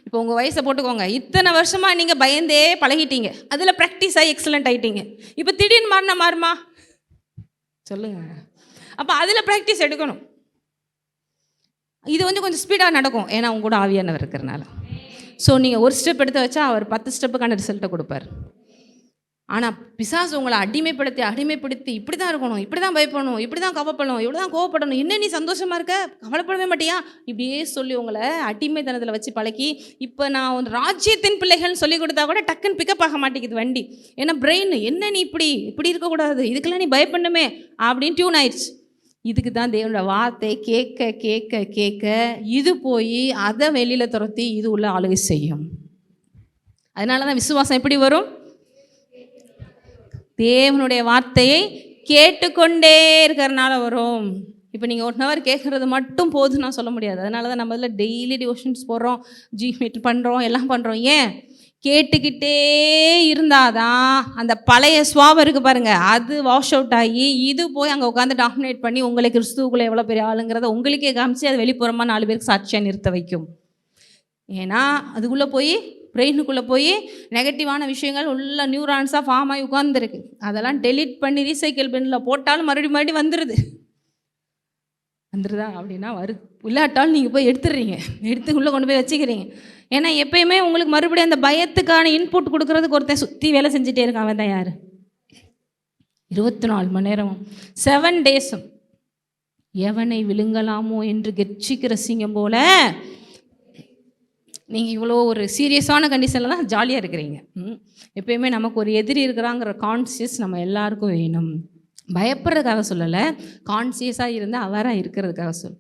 இப்போ உங்கள் வயசை போட்டுக்கோங்க, இத்தனை வருஷமாக நீங்கள் பயந்தே பழகிட்டீங்க, அதில் ப்ராக்டிஸ் ஆகி எக்ஸலண்ட் ஆகிட்டீங்க. இப்போ திடீர்னு மாறுமா சொல்லுங்கள். அப்போ அதில் ப்ராக்டிஸ் எடுக்கணும். இது கொஞ்சம் ஸ்பீடாக நடக்கும், ஏன்னா அவங்க கூட ஆவியானவர் இருக்கிறனால. ஸோ நீங்கள் ஒரு ஸ்டெப் எடுத்து வச்சா அவர் 10 ஸ்டெப்புக்கான ரிசல்ட்டை கொடுப்பார். ஆனால் பிசாசு உங்களை அடிமைப்படுத்தி இப்படி தான் இருக்கணும், இப்படி தான் பயப்படணும், இப்படி தான் கவப்படணும், இப்படி தான் கோவப்படணும், என்ன நீ சந்தோஷமாக இருக்க, கவலைப்படவே மாட்டியா, இப்படியே சொல்லி உங்களை அடிமைத்தனத்தில் வச்சு பழக்கி, இப்போ நான் ஒரு ராஜ்யத்தின் பிள்ளைகள்னு சொல்லி கொடுத்தா கூட டக்குன்னு பிக்கப் ஆக மாட்டேங்குது வண்டி. ஏன்னா பிரெயின் என்ன நீ இப்படி இருக்கக்கூடாது, இதுக்கெல்லாம் நீ பயப்படணுமே அப்படின்னு டியூன் ஆயிடுச்சு. இதுக்கு தான் தேவனோட வார்த்தை கேட்க கேட்க கேட்க இது போய் அதை வெளியில் துரத்தி இது உள்ள ஆளுகை செய்யும். அதனால தான் விசுவாசம் எப்படி வரும்? தேவனுடைய வார்த்தையை கேட்டுக்கொண்டே இருக்கிறனால வரும். இப்போ நீங்கள் 1 hour கேட்குறது மட்டும் போதும் நான் சொல்ல முடியாது. அதனால தான் நம்ம இதில் டெய்லி டிவோஷன்ஸ் போடுறோம், ஜிமெட் பண்ணுறோம், எல்லாம் பண்ணுறோம். ஏன்? கேட்டுக்கிட்டே இருந்தாதான் அந்த பழைய சுவாபம் இருக்குது பாருங்கள், அது வாஷ் அவுட் ஆகி இது போய் அங்கே உட்காந்து டாமினேட் பண்ணி உங்களை கிறிஸ்துவுக்குள்ளே எவ்வளோ பெரிய ஆளுங்கிறத உங்களுக்கே காமிச்சு அது வெளிப்புறமாக 4 பேருக்கு சாட்சியாக நிறுத்த வைக்கும். ஏன்னா அதுக்குள்ளே போய் பிரெயினுக்குள்ளே போய் நெகட்டிவான விஷயங்கள் உள்ள நியூரான்ஸாக ஃபார்ம் ஆகி உட்காந்துருக்கு. அதெல்லாம் டெலிட் பண்ணி ரீசைக்கிள் பின்னில் போட்டாலும் மறுபடியும் வந்துடுதா அப்படின்னா இல்லாட்டாலும் நீங்கள் போய் எடுத்து உள்ளே கொண்டு போய் வச்சுக்கிறீங்க. ஏன்னா எப்பயுமே உங்களுக்கு மறுபடியும் அந்த பயத்துக்கான இன்புட் கொடுக்கறதுக்கு ஒருத்தன் சுற்றி வேலை செஞ்சுட்டே இருக்கான். அவன் தான் யார்? 24 மணி நேரமும் 7 days எவனை விழுங்கலாமோ என்று கெச்சிக்கிற சிங்கம் போல நீங்கள் இவ்வளோ ஒரு சீரியஸான கண்டிஷனில் தான் ஜாலியாக இருக்கிறீங்க. எப்பயுமே நமக்கு ஒரு எதிரி இருக்கிறாங்கிற கான்சியஸ் நம்ம எல்லாருக்கும் வேணும். பயப்படுறதுக்காக சொல்லலை, கான்சியஸாக இருந்து அவராக இருக்கிறதுக்காக சொல்.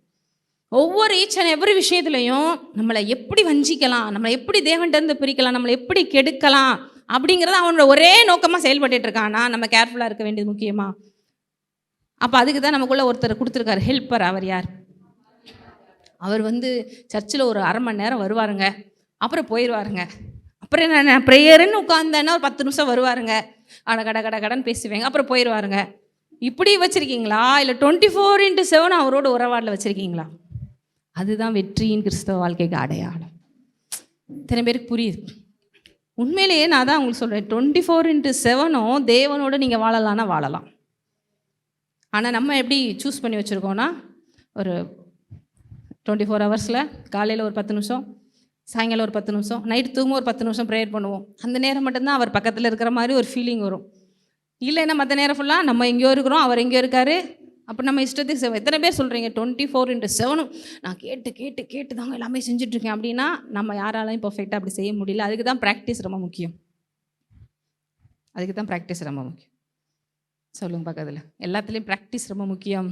ஒவ்வொரு ஈச் அண்ட் எவ்ரி விஷயத்துலையும் நம்மளை எப்படி வஞ்சிக்கலாம், நம்மளை எப்படி தேவன்கிட்டருந்து பிரிக்கலாம், நம்மளை எப்படி கெடுக்கலாம் அப்படிங்கிறத அவனோட ஒரே நோக்கமாக செயல்பட்டு இருக்கானா நம்ம கேர்ஃபுல்லாக இருக்க வேண்டியது முக்கியமாக. அப்போ அதுக்கு தான் நமக்குள்ளே ஒருத்தர் கொடுத்துருக்காரு, ஹெல்ப்பர். அவர் யார்? அவர் சர்ச்சில் ஒரு 1/2 மணி நேரம் வருவாருங்க, அப்புறம் போயிடுவாருங்க. அப்புறம் என்ன ப்ரேயருன்னு உட்காந்தேன்னா ஒரு 10 நிமிஷம் வருவாருங்க, கடன் பேசுவேங்க, அப்புறம் போயிடுவாருங்க. இப்படி வச்சுருக்கீங்களா? இல்லை 24/7 அவரோட உறவாடில் வச்சுருக்கீங்களா? அதுதான் வெற்றியின் கிறிஸ்தவ வாழ்க்கைக்கு அடையாளம். இத்தனை பேருக்கு புரியுது? உண்மையிலேயே நான் தான் உங்களுக்கு சொல்கிறேன், 24/7 தேவனோடு நீங்கள் வாழலான்னா வாழலாம். ஆனால் நம்ம எப்படி சூஸ் பண்ணி வச்சுருக்கோன்னா, ஒரு 24 hours காலையில் ஒரு 10 நிமிஷம், சாயங்காலம் ஒரு 10 நிமிஷம், நைட்டு தூங்கும் ஒரு 10 நிமிஷம் ப்ரேயர் பண்ணுவோம். அந்த நேரம் மட்டும்தான் அவர் பக்கத்தில் இருக்கிற மாதிரி ஒரு ஃபீலிங் வரும். இல்லைன்னா மற்ற நேரம் ஃபுல்லாக நம்ம எங்கேயோ இருக்கிறோம், அவர் எங்கேயோ இருக்கார். அப்போ நம்ம இஷ்டத்துக்கு எத்தனை பேர் சொல்கிறீங்க 24/7 நான் கேட்டு தாங்க எல்லாமே செஞ்சுட்ருக்கேன் அப்படின்னா நம்ம யாராலையும் பர்ஃபெக்டாக அப்படி செய்ய முடியல. அதுக்கு தான் ப்ராக்டிஸ் ரொம்ப முக்கியம். சொல்லுங்கள் பக்கத்தில், எல்லாத்துலேயும் ப்ராக்டிஸ் ரொம்ப முக்கியம்.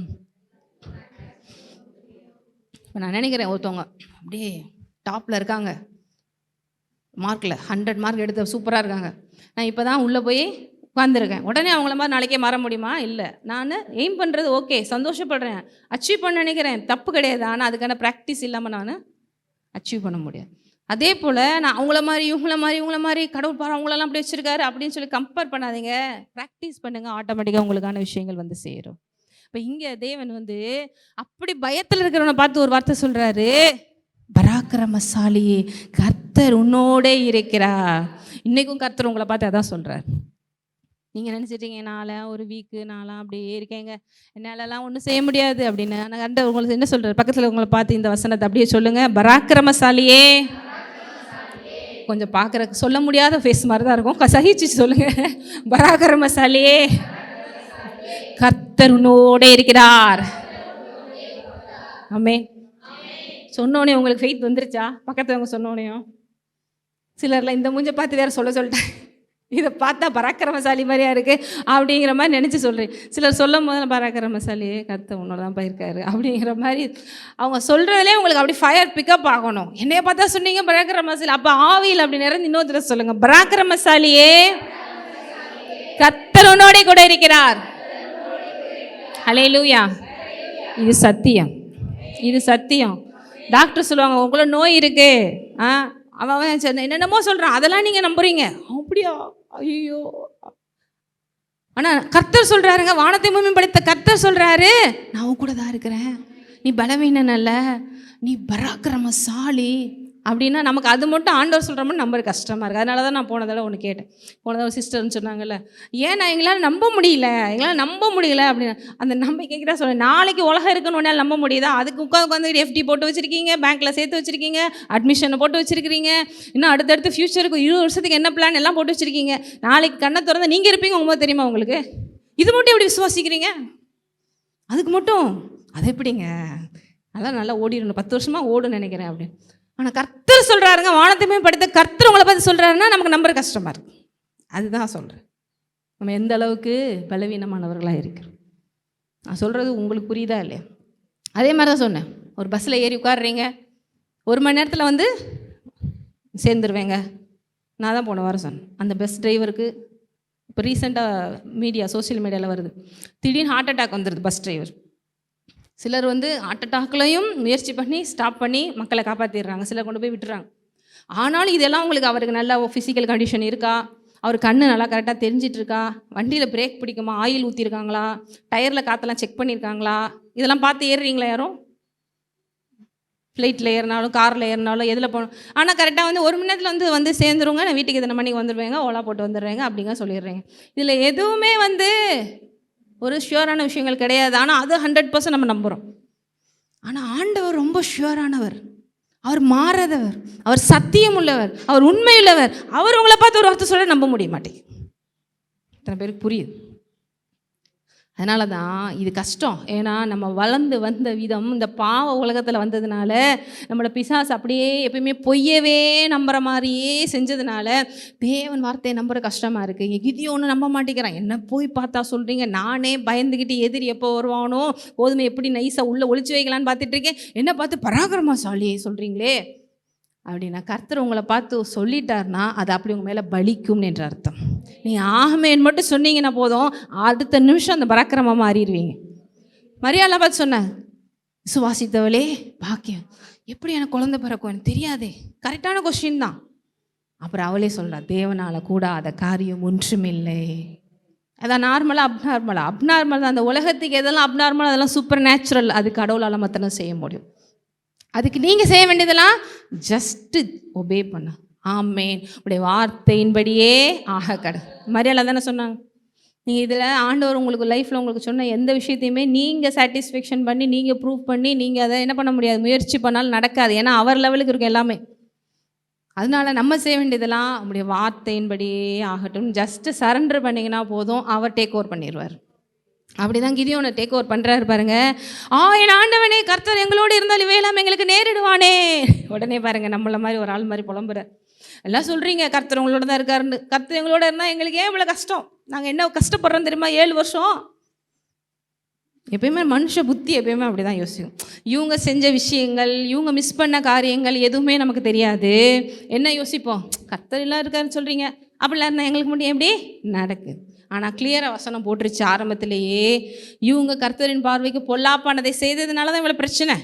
இப்போ நான் நினைக்கிறேன், ஒருத்தவங்க அப்படியே டாப்பில் இருக்காங்க, மார்க்கில் 100 மார்க் எடுத்து சூப்பராக இருக்காங்க. நான் இப்போ தான் உள்ளே போய் உட்காந்துருக்கேன். உடனே அவங்கள மாதிரி நாளைக்கே மாற முடியுமா? இல்லை. நான் எய்ம் பண்ணுறது ஓகே, சந்தோஷப்படுறேன், அச்சீவ் பண்ண நினைக்கிறேன், தப்பு கிடையாது. ஆனால் அதுக்கான ப்ராக்டிஸ் இல்லாமல் நான் அச்சீவ் பண்ண முடியாது. அதே போல் நான் அவங்கள மாதிரி இவங்கள மாதிரி கடவுள் பாரு அவங்களெல்லாம் அப்படி வச்சுருக்காரு அப்படின்னு சொல்லி கம்பேர் பண்ணாதீங்க. ப்ராக்டிஸ் பண்ணுங்கள், ஆட்டோமேட்டிக்காக உங்களுக்கான விஷயங்கள் சேரும். இப்போ இங்கே தேவன் அப்படி பயத்தில் இருக்கிறவனை பார்த்து ஒரு வார்த்தை சொல்கிறாரு, பராக்கிரமசாலியே கர்த்தர் உன்னோடே இருக்கிறார். இன்றைக்கும் கர்த்தர் உங்களை பார்த்து அதான் சொல்கிறார். நீங்கள் நினச்சிட்டீங்க நாளாக ஒரு வீக்கு நாளாக அப்படியே இருக்கேங்க, என்னாலலாம் ஒன்றும் செய்ய முடியாது அப்படின்னு. ஆனால் கண்ட உங்களுக்கு என்ன சொல்கிறார்? பக்கத்தில் உங்களை பார்த்து இந்த வசனத்தை அப்படியே சொல்லுங்கள், பராக்கிரமசாலியே. கொஞ்சம் பார்க்குறக்கு சொல்ல முடியாத ஃபேஸ் மாதிரி தான் இருக்கும், சகிச்சு சொல்லுங்கள், பராக்கிரமசாலியே கர்த்தர் உன்னோடே இருக்கிறார். ஆமே. சொன்னோடனே உங்களுக்கு ஃபெய்த் வந்துருச்சா? பக்கத்துவங்க சொன்னோனையும் சிலர்லாம் இந்த மூஞ்சை பார்த்து வேறு சொல்லிட்டேன், இதை பார்த்தா பராக்கிரமசாலி மாதிரியா இருக்குது அப்படிங்கிற மாதிரி நினச்சி சொல்கிறேன். சிலர் சொல்லும் போது பராக்கிரமசாலியே கர்த்தர் உன்னோட தான் போயிருக்காரு அப்படிங்கிற மாதிரி அவங்க சொல்கிறதுலே உங்களுக்கு அப்படி ஃபயர் பிக்கப் ஆகணும். என்னைய பார்த்தா சொன்னீங்க பராக்கிரமசாலி, அப்போ ஆவியில் அப்படி நிறைஞ்சு இன்னொருத்தர சொல்லுங்கள், பராக்கிரமசாலியே கர்த்தர் உன்னோட கூட இருக்கிறார். ஹல்லேலூயா. இது சத்தியம். டாக்டர் சொல்லுவாங்க உங்களை நோய் இருக்கு, அவன் சரி என்னென்னமோ சொல்கிறான், அதெல்லாம் நீங்கள் நம்புறீங்க. அப்படியா? ஐயோ. ஆனால் கர்த்தர் சொல்கிறாருங்க, வானத்தை பூமி படைத்த கர்த்தர் சொல்கிறாரு, நான் உன் கூட தான் இருக்கிறேன், நீ பலவீனன் அல்ல, நீ பராக்கிரமசாலி அப்படின்னா நமக்கு அது மட்டும் ஆண்டவர் சொல்கிற மாதிரி நம்பர் கஷ்டமாக இருக்குது. அதனால தான் நான் போன தடவை ஒன்று கேட்டேன். போன தடவை சிஸ்டர்னு சொன்னாங்கல்ல, ஏன்னா எங்களால் நம்ப முடியல அப்படின்னு. அந்த நம்பிக்கைக்கு தான் சொல்ல, நாளைக்கு உலகம் இருக்குன்னு ஒன்றால் நம்ப முடியுதா? அதுக்கு உட்காந்து எஃப்டி போட்டு வச்சுருக்கீங்க, பேங்க்கில் சேர்த்து வச்சுருக்கீங்க, அட்மிஷனை போட்டு வச்சுருக்கிறீங்க, இன்னும் அடுத்தடுத்து ஃப்யூச்சருக்கு 20 வருஷத்துக்கு என்ன பிளான் எல்லாம் போட்டு வச்சுருக்கீங்க. நாளைக்கு கண்ணை திறந்து நீங்கள் இருப்பீங்க, உங்களுக்கு தெரியுமா? உங்களுக்கு இது மட்டும் எப்படி விசுவாசிக்கிறீங்க? அதுக்கு மட்டும் அது எப்படிங்க? அதான் நல்லா ஓடிடணும், 10 வருஷமாக ஓடுன்னு நினைக்கிறேன் அப்படின்னு. ஆனால் கர்த்தர் சொல்கிறாருங்க, வானத்தையுமே படுத்த கர்த்தர் உங்களை பார்த்து சொல்கிறாருன்னா நமக்கு நம்பர் கஷ்டமாக இருக்குது. அதுதான் சொல்கிறேன், நம்ம எந்த அளவுக்கு பலவீனமானவர்களாக இருக்கிறோம். நான் சொல்கிறது உங்களுக்கு புரியுதா இல்லையா? அதே மாதிரி தான் சொன்னேன், ஒரு பஸ்ஸில் ஏறி உட்காடுறீங்க, 1 மணி நேரத்தில் வந்து சேர்ந்துருவேங்க. நான் தான் போன வாரம் சொன்னேன், அந்த பஸ் டிரைவருக்கு இப்போ ரீசெண்டாக சோஷியல் மீடியாவில் வருது, திடீர்னு ஹார்ட் அட்டாக் வந்துடுது பஸ் டிரைவர். சிலர் வந்து ஹார்ட் அட்டாக்லையும் முயற்சி பண்ணி ஸ்டாப் பண்ணி மக்களை காப்பாற்றிடுறாங்க, சிலர் கொண்டு போய் விட்டுறாங்க. ஆனாலும் இதெல்லாம் அவருக்கு நல்ல ஃபிசிக்கல் கண்டிஷன் இருக்கா, அவர் கண்ணு நல்லா கரெக்டாக தெரிஞ்சிட்ருக்கா, வண்டியில் பிரேக் பிடிக்குமா, ஆயில் ஊற்றிருக்காங்களா, டயரில் காற்றெல்லாம் செக் பண்ணியிருக்காங்களா, இதெல்லாம் பார்த்து ஏறுறீங்களா யாரும்? ஃப்ளைட்டில் ஏறினாலும் காரில் ஏறினாலும் எதில் போகணும், ஆனால் கரெக்டாக வந்து 1 மணி நேரத்தில் வந்து சேர்ந்துருங்க, நான் வீட்டுக்கு இத்தனை மணிக்கு வந்துடுவேங்க, ஓலா போட்டு வந்துடுவேங்க அப்படிங்க சொல்லிடுறேங்க. இதில் எதுவுமே வந்து ஒரு ஷியூரான விஷயங்கள் கிடையாது. ஆனால் அது 100% நம்ம நம்புகிறோம். ஆனால் ஆண்டவர் ரொம்ப ஷியூரானவர், அவர் மாறாதவர், அவர் சத்தியம் உள்ளவர், அவர் உண்மையுள்ளவர். அவர் உங்களை பார்த்து ஒரு வார்த்தை சொல்ல நம்ப முடிய மாட்டேங்குது. இத்தனை பேருக்கு புரியுது. அதனால தான் இது கஷ்டம். ஏன்னா நம்ம வளர்ந்து வந்த விதம் இந்த பாவ உலகத்தில் வந்ததுனால, நம்மளோட பிசாசு அப்படியே எப்பயுமே பொய்யவே நம்புகிற மாதிரியே செஞ்சதுனால தேவன் வார்த்தையை நம்புகிற கஷ்டமாக இருக்குது. கிதியோன்னு நம்ப மாட்டேங்கிறான், என்ன போய் பார்த்தா சொல்கிறீங்க, நானே பயந்துக்கிட்டு எதிரி எப்போ வருவானோ, கோதுமை எப்படி நைஸாக உள்ளே ஒளிச்சு வைக்கலான்னு பார்த்துட்ருக்கேன், என்ன பார்த்து பராக்கிரமசாலி சொல்கிறீங்களே அப்படின்னா, கர்த்தர் உங்களை பார்த்து சொல்லிட்டார்னா அது அப்படி உங்கள் மேலே பலிக்கும் என்ற அர்த்தம். நீங்கள் ஆகமேன்னு மட்டும் சொன்னீங்கன்னா போதும், அடுத்த நிமிஷம் அந்த பராக்கிரமமாக மாறிடுவீங்க. மரியாதை பார்த்து சொன்னேன், விசுவாசித்தவளே பாக்கியம், எப்படி எனக்கு குழந்தை பிறக்கும் எனக்கு தெரியாதே, கரெக்டான கொஸ்டின் தான். அப்புறம் அவளே சொல்கிறா, தேவனால் கூடாத காரியம் ஒன்றுமில்லை. அதான் நார்மலாக அப்நார்மல் தான். அந்த உலகத்துக்கு எதெல்லாம் அப்நார்மல் அதெல்லாம் சூப்பர் நேச்சுரல், அது கடவுளால் மாத்திரம் செய்ய முடியும். அதுக்கு நீங்கள் செய்ய வேண்டியதெல்லாம் ஜஸ்ட்டு ஒபே பண்ண. ஆமேன், உடைய வார்த்தையின்படியே ஆக கட. மரியாதை தானே சொன்னாங்க. நீங்கள் இதில் ஆண்டவர் உங்களுக்கு லைஃப்பில் உங்களுக்கு சொன்ன எந்த விஷயத்தையுமே நீங்கள் சாட்டிஸ்ஃபேக்ஷன் பண்ணி நீங்கள் ப்ரூவ் பண்ணி நீங்கள் அதை என்ன பண்ண முடியாது, முயற்சி பண்ணாலும் நடக்காது. ஏன்னா அவர் லெவலுக்கு இருக்கும் எல்லாமே. அதனால நம்ம செய்ய வேண்டியதெல்லாம் உங்களுடைய வார்த்தையின்படியே ஆகட்டும். ஜஸ்ட்டு சரண்டர் பண்ணிங்கன்னா போதும், அவர் டேக் ஓவர் பண்ணிடுவார். அப்படி தான் கிதியோனை டேக் ஓவர் பண்ணுறாரு பாருங்க. என் ஆண்டவனே, கர்த்தர் எங்களோடு இருந்தால் இவையெல்லாம் எங்களுக்கு நேரிடுவானே. உடனே பாருங்க, நம்மள மாதிரி ஒரு ஆள் மாதிரி புலம்புற. எல்லாம் சொல்கிறீங்க கர்த்தர் உங்களோட தான் இருக்காருன்னு. கர்த்தர் எங்களோட இருந்தால் எங்களுக்கு ஏன் இவ்வளோ கஷ்டம், நாங்கள் என்ன கஷ்டப்படுறோம் தெரியுமா 7 வருஷம். எப்பயுமே மனுஷ புத்தி எப்பயுமே அப்படி தான் யோசிக்கும். இவங்க செஞ்ச விஷயங்கள், இவங்க மிஸ் பண்ண காரியங்கள் எதுவுமே நமக்கு தெரியாது. என்ன யோசிப்போம், கர்த்தர் எல்லாம் இருக்காருன்னு சொல்கிறீங்க, அப்படிலாம் இருந்தால் எங்களுக்கு முடியும் எப்படி நடக்குது. ஆனால் கிளியராக வசனம் போட்டுருச்சு ஆரம்பத்திலேயே, இவங்க கர்த்தரின் பார்வைக்கு பொல்லாப்பானதை செய்ததுனால தான் இவ்வளோ பிரச்சனை.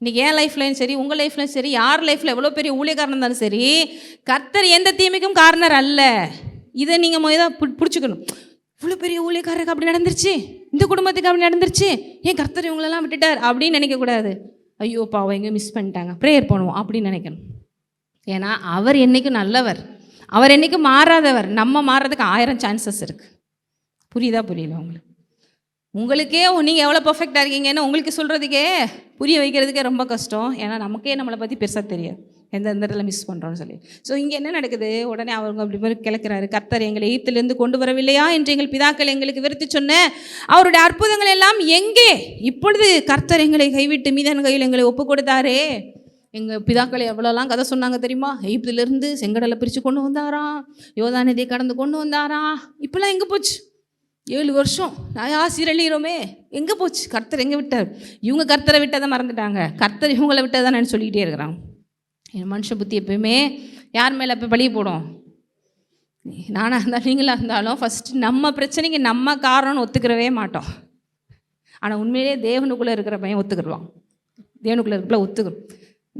இன்றைக்கி என் லைஃப்லையும் சரி, உங்கள் லைஃப்லையும் சரி, யார் லைஃப்பில் எவ்வளோ பெரிய ஊழியக்காரன் இருந்தாலும் சரி, கர்த்தர் எந்த தீமைக்கும் காரணர் அல்ல. இதை நீங்கள் தான் பிடிச்சிக்கணும். இவ்வளோ பெரிய ஊழியக்காரருக்கு அப்படி நடந்துருச்சு, இந்த குடும்பத்துக்கு அப்படி நடந்துருச்சு, ஏன் கர்த்தர் இவங்களெல்லாம் விட்டுட்டார் அப்படின்னு நினைக்கக்கூடாது. ஐயோ பாவம் எங்கே மிஸ் பண்ணிட்டாங்க, ப்ரேயர் பண்ணுவோம் அப்படின்னு நினைக்கணும். ஏன்னா அவர் என்றைக்கும் நல்லவர், அவர் என்றைக்கும் மாறாதவர். நம்ம மாறுறதுக்கு 1000 சான்சஸ் இருக்குது. புரியுதா? புரியல உங்களுக்கு? உங்களுக்கே நீங்கள் எவ்வளோ பர்ஃபெக்டாக இருக்கீங்கன்னு உங்களுக்கு சொல்கிறதுக்கே புரிய வைக்கிறதுக்கே ரொம்ப கஷ்டம். ஏன்னா நமக்கே நம்மளை பற்றி பெருசாக தெரியாது, எந்த இடத்துல மிஸ் பண்ணுறோன்னு சொல்லி. ஸோ இங்கே என்ன நடக்குது, உடனே அவங்க அப்படி மாதிரி கிளக்கிறாரு, கர்த்தர் எங்களை எகிப்திலிருந்து கொண்டு வரவில்லையா என்று எங்கள் பிதாக்கள் எங்களுக்கு விருத்தி சொன்ன அவருடைய அற்புதங்கள் எல்லாம் எங்கே? இப்பொழுது கர்த்தர் எங்களை கைவிட்டு மீதான கையில் எங்களை ஒப்பு கொடுத்தாரே. எங்கள் பிதாக்களை எவ்வளோலாம் கதை சொன்னாங்க தெரியுமா? எகிப்திலிருந்து செங்கடலை பிரித்து கொண்டு வந்தாராம், யோர்தான் நதியை கடந்து கொண்டு வந்தாராம். இப்போலாம் எங்கே போச்சு? 7 வருஷம் சீரழிகிறோமே, எங்கே போச்சு? கர்த்தர் எங்கே விட்டார்? இவங்க கர்த்தரை விட்டதை மறந்துட்டாங்க, கர்த்தர் இவங்களை விட்டதை நான் சொல்லிக்கிட்டே இருக்கிறாங்க. என் மனுஷ புத்தி எப்பயுமே யார் மேலே இப்போ பழி போடும்? நானாக இருந்தாலும் நீங்களாக இருந்தாலும் ஃபஸ்ட்டு நம்ம பிரச்சனைக்கு நம்ம காரணம்னு ஒத்துக்கிறவே மாட்டோம். ஆனால் உண்மையிலே தேவனுக்குள்ளே இருக்கிற பையன் ஒத்துக்கிடுவான். தேவனுக்குள்ளே இருக்கப்பல ஒத்துக்கணும்.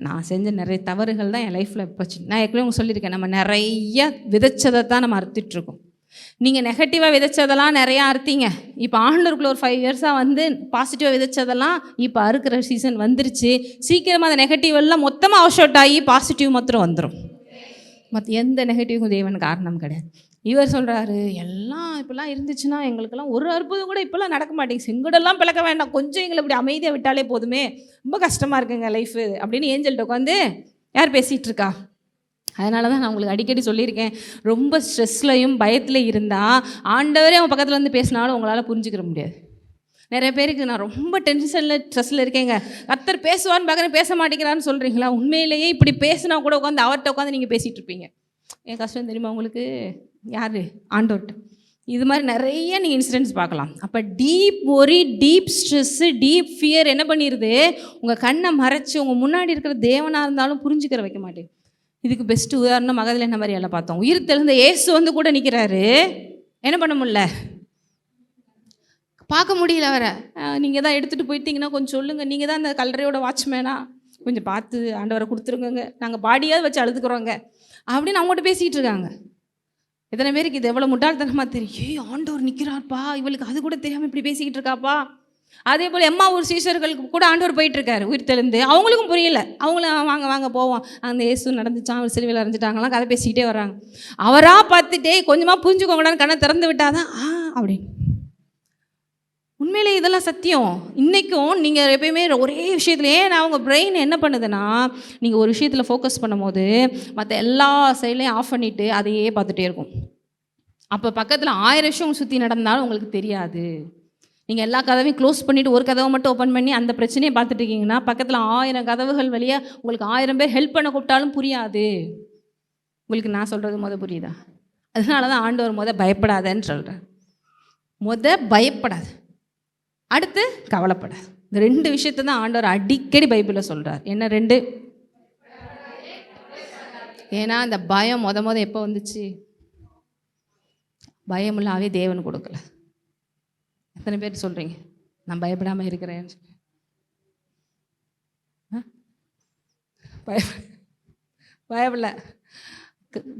நான் செஞ்ச நிறைய தவறுகள் தான் என் லைஃப்பில் போச்சு. நான் ஏற்கனவே உங்களுக்கு சொல்லியிருக்கேன், நம்ம நிறைய விதைச்சதை தான் நம்ம அறுத்துட்ருக்கோம். நீங்கள் நெகட்டிவாக விதைச்சதெல்லாம் நிறையா அறுத்தீங்க. இப்போ ஆண்டவருக்குள்ள ஒரு 5 இயர்ஸாக வந்து பாசிட்டிவாக விதைச்சதெல்லாம் இப்போ அறுக்கிற சீசன் வந்துருச்சு. சீக்கிரமாக அந்த நெகட்டிவ் எல்லாம் மொத்தமாக வாஷ் அவுட் ஆகி பாசிட்டிவ் மாத்திரம் வந்துடும். எந்த நெகட்டிவ்க்கும் தேவன் காரணம் கிடையாது. இவர் சொல்கிறாரு, எல்லாம் இப்படிலாம் இருந்துச்சுன்னா எங்களுக்கெல்லாம் ஒரு அற்புதம் கூட இப்போல்லாம் நடக்க மாட்டேங்குது. செங்கடெல்லாம் பிளக்க வேண்டாம், கொஞ்சம் எங்களை இப்படி அமைதியாக விட்டாலே போதுமே, ரொம்ப கஷ்டமாக இருக்குங்க லைஃபு அப்படின்னு ஏஞ்சல்கிட்ட உட்காந்து யார் பேசிகிட்டு இருக்கா? அதனால தான் நான் உங்களுக்கு அடிக்கடி சொல்லியிருக்கேன், ரொம்ப ஸ்ட்ரெஸ்லையும் பயத்தில் இருந்தால் ஆண்டவரே அவன் பக்கத்தில் வந்து பேசினாலும் உங்களால் புரிஞ்சுக்கிற முடியாது. நிறைய பேருக்கு நான் ரொம்ப டென்ஷனில் ஸ்ட்ரெஸ்ஸில் இருக்கேங்க, கர்த்தர் பேசுவான்னு பார்க்குறேன் பேச மாட்டேங்கிறான்னு சொல்கிறீங்களா? உண்மையிலேயே இப்படி பேசினா கூட உட்காந்து அவர்கிட்ட உட்காந்து நீங்கள் பேசிகிட்டு இருப்பீங்க. என் கஷ்டம் தெரியுமா உங்களுக்கு? யார்? ஆண்டவர்கிட்ட. இது மாதிரி நிறைய நீங்கள் இன்சிடென்ட்ஸ் பார்க்கலாம். அப்போ deep worry, deep stress, deep fear என்ன பண்ணிடுது? உங்கள் கண்ணை மறைச்சி உங்கள் முன்னாடி இருக்கிற தேவனாக இருந்தாலும் புரிஞ்சுக்கிற வைக்க மாட்டேன். இதுக்கு பெஸ்ட்டு உதாரணம் மகதில் என்ன மாதிரி எல்லாம் பார்த்தோம். உயிர் தெழுந்த இயேசு வந்து கூட நிற்கிறாரு, என்ன பண்ண முடியல, பார்க்க முடியல அவரை. நீங்கள் தான் எடுத்துகிட்டு போயிட்டீங்கன்னா கொஞ்சம் சொல்லுங்கள், நீங்கள் தான் அந்த கல்லறையோட வாட்ச்மேனா, கொஞ்சம் பார்த்து ஆண்டவரை கொடுத்துருங்க, நாங்கள் பாடியாவது வச்சு அழுதுக்குறோங்க அப்படின்னு அவங்கள்ட்ட பேசிகிட்டு இருக்காங்க. எத்தனை பேருக்கு இது எவ்வளோ முட்டாள்தனமாக தெரியும்? ஆண்டவர் நிற்கிறார்ப்பா, இவளுக்கு அது கூட தெரியாமல் இப்படி பேசிக்கிட்டு இருக்காப்பா. அதே போல் எம்மாவூர் சீஷர்களுக்கு கூட ஆண்டவர் போயிட்டுருக்காரு உயிர் தெழுந்து, அவங்களுக்கும் புரியல. அவங்களும் வாங்க வாங்க போவோம், அந்த இயேசு நடந்துச்சான், அவர் சிலுவையில் அரைஞ்சிட்டாங்களாம், கதை பேசிக்கிட்டே வர்றாங்க. அவராக பார்த்துட்டே கொஞ்சமாக புரிஞ்சுக்கோங்கடான்னு கண்ணை திறந்து விட்டாதான் அப்படின்னு. உண்மையிலே இதெல்லாம் சத்தியம். இன்றைக்கும் நீங்கள் எப்பயுமே ஒரே விஷயத்துலையே நான் உங்கள் பிரெயின் என்ன பண்ணுதுன்னா, நீங்கள் ஒரு விஷயத்தில் ஃபோக்கஸ் பண்ணும் போது மற்ற எல்லா சைட்லையும் ஆஃப் பண்ணிவிட்டு அதையே பார்த்துட்டே இருக்கும். அப்போ பக்கத்தில் 1000 விஷயம் சுற்றி நடந்தாலும் உங்களுக்கு தெரியாது. நீங்கள் எல்லா கதவையும் க்ளோஸ் பண்ணிவிட்டு ஒரு கதவை மட்டும் ஓப்பன் பண்ணி அந்த பிரச்சனையை பார்த்துட்டு இருக்கீங்கன்னா, பக்கத்தில் 1000 கதவுகள் வழியாக உங்களுக்கு 1000 பேர் ஹெல்ப் பண்ண கூப்பிட்டாலும் புரியாது. உங்களுக்கு நான் சொல்கிறது புரியுதா? அதனால தான் ஆண்டவர் பயப்படாதேன்னு சொல்கிறேன். பயப்படாது, அடுத்து கவலைப்படாது. இந்த 2 விஷயத்தை தான் ஆண்டவர் அடிக்கடி பைபிளில் சொல்கிறார். என்ன 2? ஏன்னா இந்த பயம் எப்போ வந்துச்சு? பயமில்லாவே தேவன் கொடுக்கல. எத்தனை பேர் சொல்கிறீங்க நான் பயப்படாமல் இருக்கிறேன்?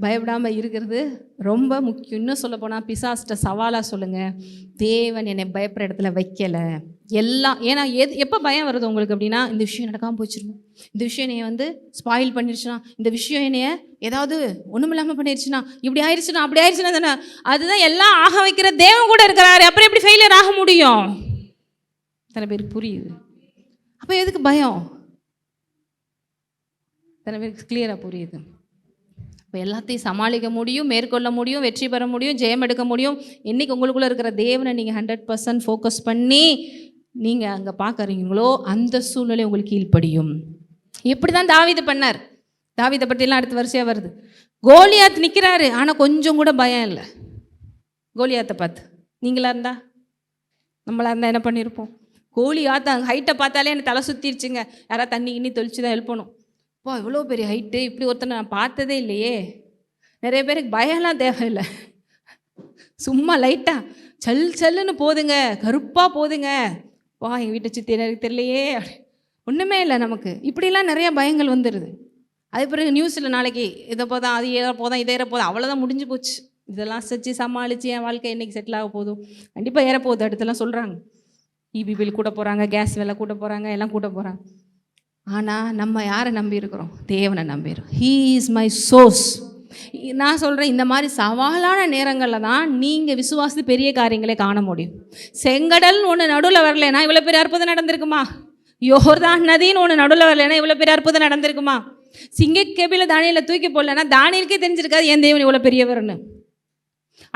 பயப்படாமல் இருக்கிறது ரொம்ப முக்கியம். இன்னும் சொல்ல போனால் பிசாசிட்ட சவாலாக சொல்லுங்கள், தேவன் என்னை பயப்படுற இடத்துல வைக்கலை எல்லாம். ஏன்னா எப்போ பயம் வருது உங்களுக்கு அப்படின்னா, இந்த விஷயம் நடக்காமல் போச்சிருக்கும், இந்த விஷயம் என்னைய ஸ்பாயில் பண்ணிடுச்சுன்னா, இந்த விஷயம் என்னைய ஏதாவது ஒன்றும் இல்லாமல் பண்ணிடுச்சுன்னா, இப்படி ஆயிடுச்சுன்னா அப்படி ஆயிடுச்சுன்னா தானே. அதுதான் எல்லாம் ஆக வைக்கிற தேவன் கூட இருக்கிறாரு, அப்புறம் எப்படி ஃபெயிலியர் ஆக முடியும்? சில பேருக்கு புரியுது. அப்போ எதுக்கு பயம்? சில பேருக்கு கிளியராக புரியுது. இப்போ எல்லாத்தையும் சமாளிக்க முடியும், மேற்கொள்ள முடியும், வெற்றி பெற முடியும், ஜெயம் எடுக்க முடியும். இன்றைக்கி உங்களுக்குள்ளே இருக்கிற தேவனை நீங்கள் 100% ஃபோக்கஸ் பண்ணி நீங்கள் அங்கே பார்க்குறீங்களோ அந்த சூழ்நிலை உங்களுக்கு கீழ்ப்படியும். எப்படி தான் தாவீது பண்ணார்? தாவீதை பற்றிலாம் அடுத்த வரிசையாக வருது. கோலியாத் நிற்கிறாரு, ஆனால் கொஞ்சம் கூட பயம் இல்லை கோலியாத்தை பார்த்து. நீங்களாக இருந்தால், நம்மளாக இருந்தால் என்ன பண்ணியிருப்போம்? கோலியாத் அங்கே ஹைட்டை பார்த்தாலே எனக்கு தலை சுற்றிடுச்சுங்க. யாராவது தண்ணி கிண்ணி தொளிச்சு தான் ஹெல்ப் பண்ணும். அப்பா இவ்வளோ பெரிய ஹைட்டு, இப்படி ஒருத்தனை நான் பார்த்ததே இல்லையே. நிறைய பேருக்கு பயம்லாம் தேவையில்லை, சும்மா லைட்டாக சல்லுன்னு போதுங்க, கருப்பாக போதுங்க, வா எங்கள் வீட்டை சுற்றி எனக்கு தெரியலையே, ஒன்றுமே இல்லை நமக்கு. இப்படிலாம் நிறையா பயங்கள் வந்துடுது. அது பிறகு நியூஸில் நாளைக்கு இதை போதான், அது ஏற போதான், இதை ஏற போதும், அவ்வளோதான் முடிஞ்சு போச்சு. இதெல்லாம் செஞ்சு சமாளித்து என் வாழ்க்கை என்றைக்கு செட்டில் ஆக போதும்? கண்டிப்பாக ஏறப்போகுது அடுத்தெல்லாம் சொல்கிறாங்க. இபி பில் கூட போகிறாங்க, கேஸ் விலை கூட போகிறாங்க, எல்லாம் கூட போகிறாங்க. ஆனால் நம்ம யாரை நம்பி இருக்கிறோம்? தேவனை நம்பிடுறோம். He is my source. நான் சொல்கிறேன், இந்த மாதிரி சவாலான நேரங்களில் தான் நீங்கள் விசுவாசி பெரிய காரியங்களை காண முடியும். செங்கடல் ஒன்று நடுவில் வரலைன்னா இவ்வளோ பெரிய அற்புதம் நடந்திருக்குமா? யோர்தான் நதின்னு ஒன்று நடுவில் வரலைன்னா இவ்வளோ பெரிய அற்புதம் நடந்திருக்குமா? சிங்கக்கேபியில் தானியேலை தூக்கி போடலன்னா தானியேலுக்கே தெரிஞ்சிருக்காது என் தேவன் இவ்வளோ பெரியவர்னு.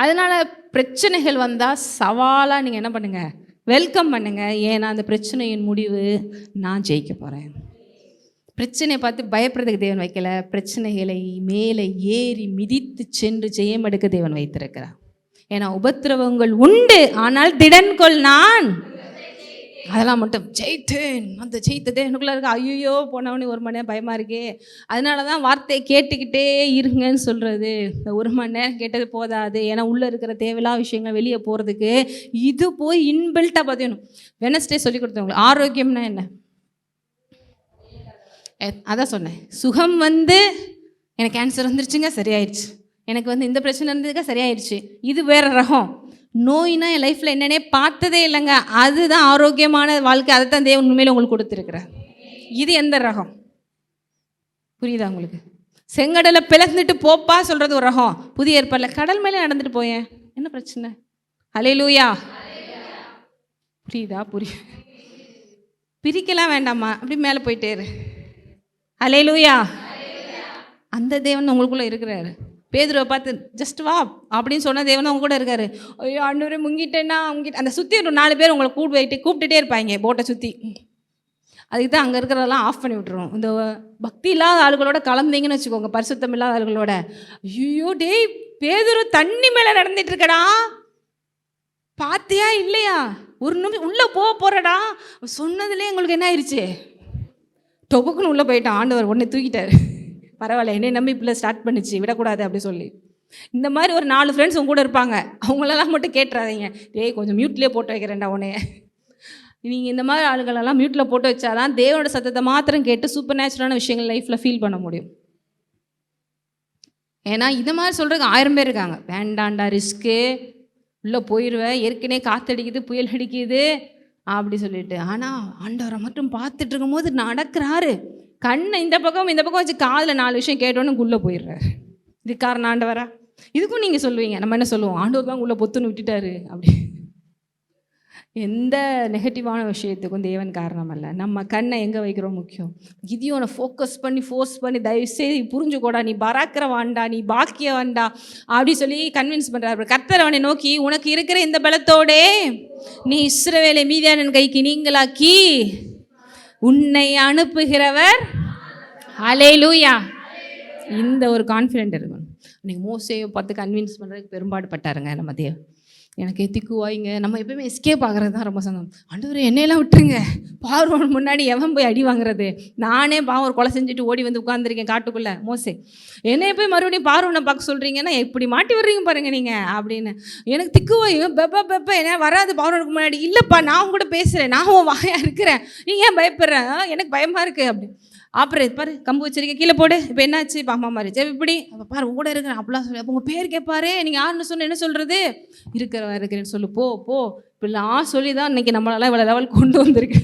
அதனால் பிரச்சனைகள் வந்தால் சவாலாக நீங்கள் என்ன பண்ணுங்கள்? வெல்கம் பண்ணுங்கள். ஏன்னா அந்த பிரச்சனையின் முடிவு நான் ஜெயிக்க போகிறேன். பிரச்சனையை பார்த்து பயப்படுறதுக்கு தேவன் வைக்கல, பிரச்சனைகளை மேலே ஏறி மிதித்து சென்று ஜெயம் எடுக்க தேவன் வைத்திருக்கிறார். ஏன்னா உபத்திரவங்கள் உண்டு, ஆனால் திடன்கொள், நான் அதெல்லாம் மட்டும் ஜெயித்தேன். அந்த ஜெயித்ததே எனக்குள்ளே இருக்க. ஐயோ போனவனே 1 மணி நேரம் பயமாக இருக்கே. அதனால தான் வார்த்தையை கேட்டுக்கிட்டே இருங்கன்னு சொல்கிறது. இந்த 1 மணி நேரம் கேட்டது போதாது. ஏன்னா உள்ளே இருக்கிற தேவையில்லாத விஷயங்கள் வெளியே போகிறதுக்கு இது போய் இன்பில்ட்டாக பார்த்துக்கணும். வெனஸ்டே சொல்லி கொடுத்தவங்களுக்கு ஆரோக்கியம்னா என்ன? அதான் சொன்னேன், சுகம் வந்து எனக்கு கேன்சர் வந்துருச்சுங்க சரியாயிடுச்சு, எனக்கு வந்து இந்த பிரச்சனை இருந்ததுக்கா சரியாயிடுச்சு. இது வேற ரகம். நோயினா என் லைஃப்பில் என்னன்னே பார்த்ததே இல்லைங்க, அதுதான் ஆரோக்கியமான வாழ்க்கை, அதை தான் தேவன் உண்மையில உங்களுக்கு கொடுத்துருக்குறார். இது எந்த ரகம்? புரியுதா உங்களுக்கு? செங்கடலை பிளந்துட்டு போப்பா சொல்கிறது ஒரு ரகம். புதிய ஏற்பாடில் கடல் மேலே நடந்துட்டு போயேன், என்ன பிரச்சனை? ஹல்லேலூயா. புரியுதா? பிரிக்கலாம் வேண்டாமா, அப்படி மேலே போயிட்டே இரு. ஹல்லேலூயா. அந்த தேவன் உங்களுக்குள்ளே இருக்கிறாரு. பேதுருவை பார்த்து ஜஸ்ட் வா அப்படின்னு சொன்ன தேவன் அவங்க கூட இருக்காரு. ஐயோ ஆண்டவரே முங்கிட்டேன்னா அந்த சுற்றி ஒரு 4 பேர் உங்களை கூப்பிட்டுட்டே இருப்பாங்க போட்டை சுற்றி. அதுக்கு தான் அங்கே இருக்கிறதெல்லாம் ஆஃப் பண்ணி விட்டுருவோம். இந்த பக்தி இல்லாத ஆளுகளோட கலந்தீங்கன்னு வச்சுக்கோங்க, பரிசுத்தம் இல்லாத ஆளுகளோட, ஐயோ டேய் பேதுரு தண்ணி மேலே நடந்துட்டு இருக்கடா, பார்த்தியா இல்லையா, ஒரு நிமிஷம் உள்ளே போகிறடா சொன்னதுலேயே எங்களுக்கு என்ன ஆயிடுச்சு, டொபுக்குன்னு உள்ளே போயிட்டான். ஆண்டவர் உடனே தூக்கிட்டார். பரவாயில்ல, என்னை நம்பி இப்படி ஸ்டார்ட் பண்ணிச்சு, விடக்கூடாது அப்படி சொல்லி. இந்த மாதிரி ஒரு 4 ஃப்ரெண்ட்ஸ் உங்க கூட இருப்பாங்க, அவங்களெல்லாம் மட்டும் கேட்டுறாதீங்க. டேய் கொஞ்சம் மியூட்லேயே போட்டு வைக்கிறேன்டா உன்னைய. நீங்கள் இந்த மாதிரி ஆளுகளெல்லாம் மியூட்டில் போட்டு வச்சாதான் தேவனோட சத்தத்தை மாத்திரம் கேட்டு சூப்பர் நேச்சுரலான விஷயங்கள் லைஃப்பில் ஃபீல் பண்ண முடியும். ஏன்னா இந்த மாதிரி சொல்கிறதுக்கு 1000 பேர் இருக்காங்க. வேண்டாண்டா ரிஸ்க்கு, உள்ளே போயிடுவேன், ஏற்கனவே காற்றடிக்குது புயல் அடிக்குது அப்படி சொல்லிட்டு. ஆனால் ஆண்டவரை மட்டும் பார்த்துட்டு இருக்கும்போது நடக்கிறாரு. கண்ணை இந்த பக்கம் வச்சு காதில் 4 விஷயம் கேட்டோன்னு உள்ளே போயிடுறாரு. இது காரணம் ஆண்டவரா? இதுக்கும் நீங்கள் சொல்லுவீங்க, நம்ம என்ன சொல்லுவோம், ஆண்டவர் தான் உள்ளே பொத்துன்னு விட்டுட்டாரு அப்படி. எந்த நெகட்டிவான விஷயத்துக்கும் தேவன் காரணம் அல்ல. நம்ம கண்ணை எங்கே வைக்கிறோம் முக்கியம். கிதியோனை ஃபோர்ஸ் பண்ணி தயவுசெய்து புரிஞ்சுக்கூடா, நீ பராக்கிரவான்டா, நீ பாக்கியவான்டா அப்படி சொல்லி கன்வின்ஸ் பண்ணுறாரு. கர்த்தர் அவனை நோக்கி, உனக்கு இருக்கிற இந்த பலத்தோடே நீ இஸ்ரவேலை மீதியானன் கைக்கு நீங்களாக்கி உன்னை அனுப்புகிறவர். ஹல்லேலூயா. இந்த ஒரு கான்ஃபிடென்ட் இருக்கணும். அன்றைக்கி மோசேயை பார்த்து கன்வின்ஸ் பண்ணுறதுக்கு பெரும்பாடு பட்டாருங்க நம்ம தேவன். எனக்கு திக்குவாய்ங்க, நம்ம எப்பவுமே எஸ்கேப் ஆகிறது தான் ரொம்ப சந்தோஷம். ஆண்டவரே என்னையெல்லாம் விட்டுருங்க, பார்வோன் முன்னாடி எவன் போய் அடி வாங்குறது, நானே பாவம் ஒரு கொலை செஞ்சுட்டு ஓடி வந்து உட்காந்துருக்கேன் காட்டுக்குள்ளே. மோசே என்னைய போய் மறுபடியும் பார்வோனை பார்க்க சொல்கிறீங்கன்னா எப்படி மாட்டி வர்றீங்க பாருங்க நீங்கள் அப்படின்னு. எனக்கு திக்குவாயும் பெப்ப என்ன வராது பார்வோனுக்கு முன்னாடி. இல்லைப்பா நான் கூட பேசுகிறேன், நான் உன் வாயாக இருக்கிறேன், நீ ஏன் பயப்படுறேன், எனக்கு பயமாக இருக்குது அப்படி. அப்புறம் பாரு கம்பு வச்சிருக்கேன் கீழே போடு, இப்போ என்னாச்சு பாமா மாதிரி சரி இப்படி அப்போ பாரு உங்க கூட இருக்கிறேன் அப்படிலாம் சொல்லி. அப்போ உங்கள் பேர் கேட்பாரு, நீங்கள் யாருன்னு சொன்ன என்ன சொல்கிறது, இருக்கிறேன்னு சொல்லு, போ இப்படிலாம் சொல்லி தான் இன்றைக்கி நம்மளால இவ்வளோ லெவல் கொண்டு வந்திருக்கு.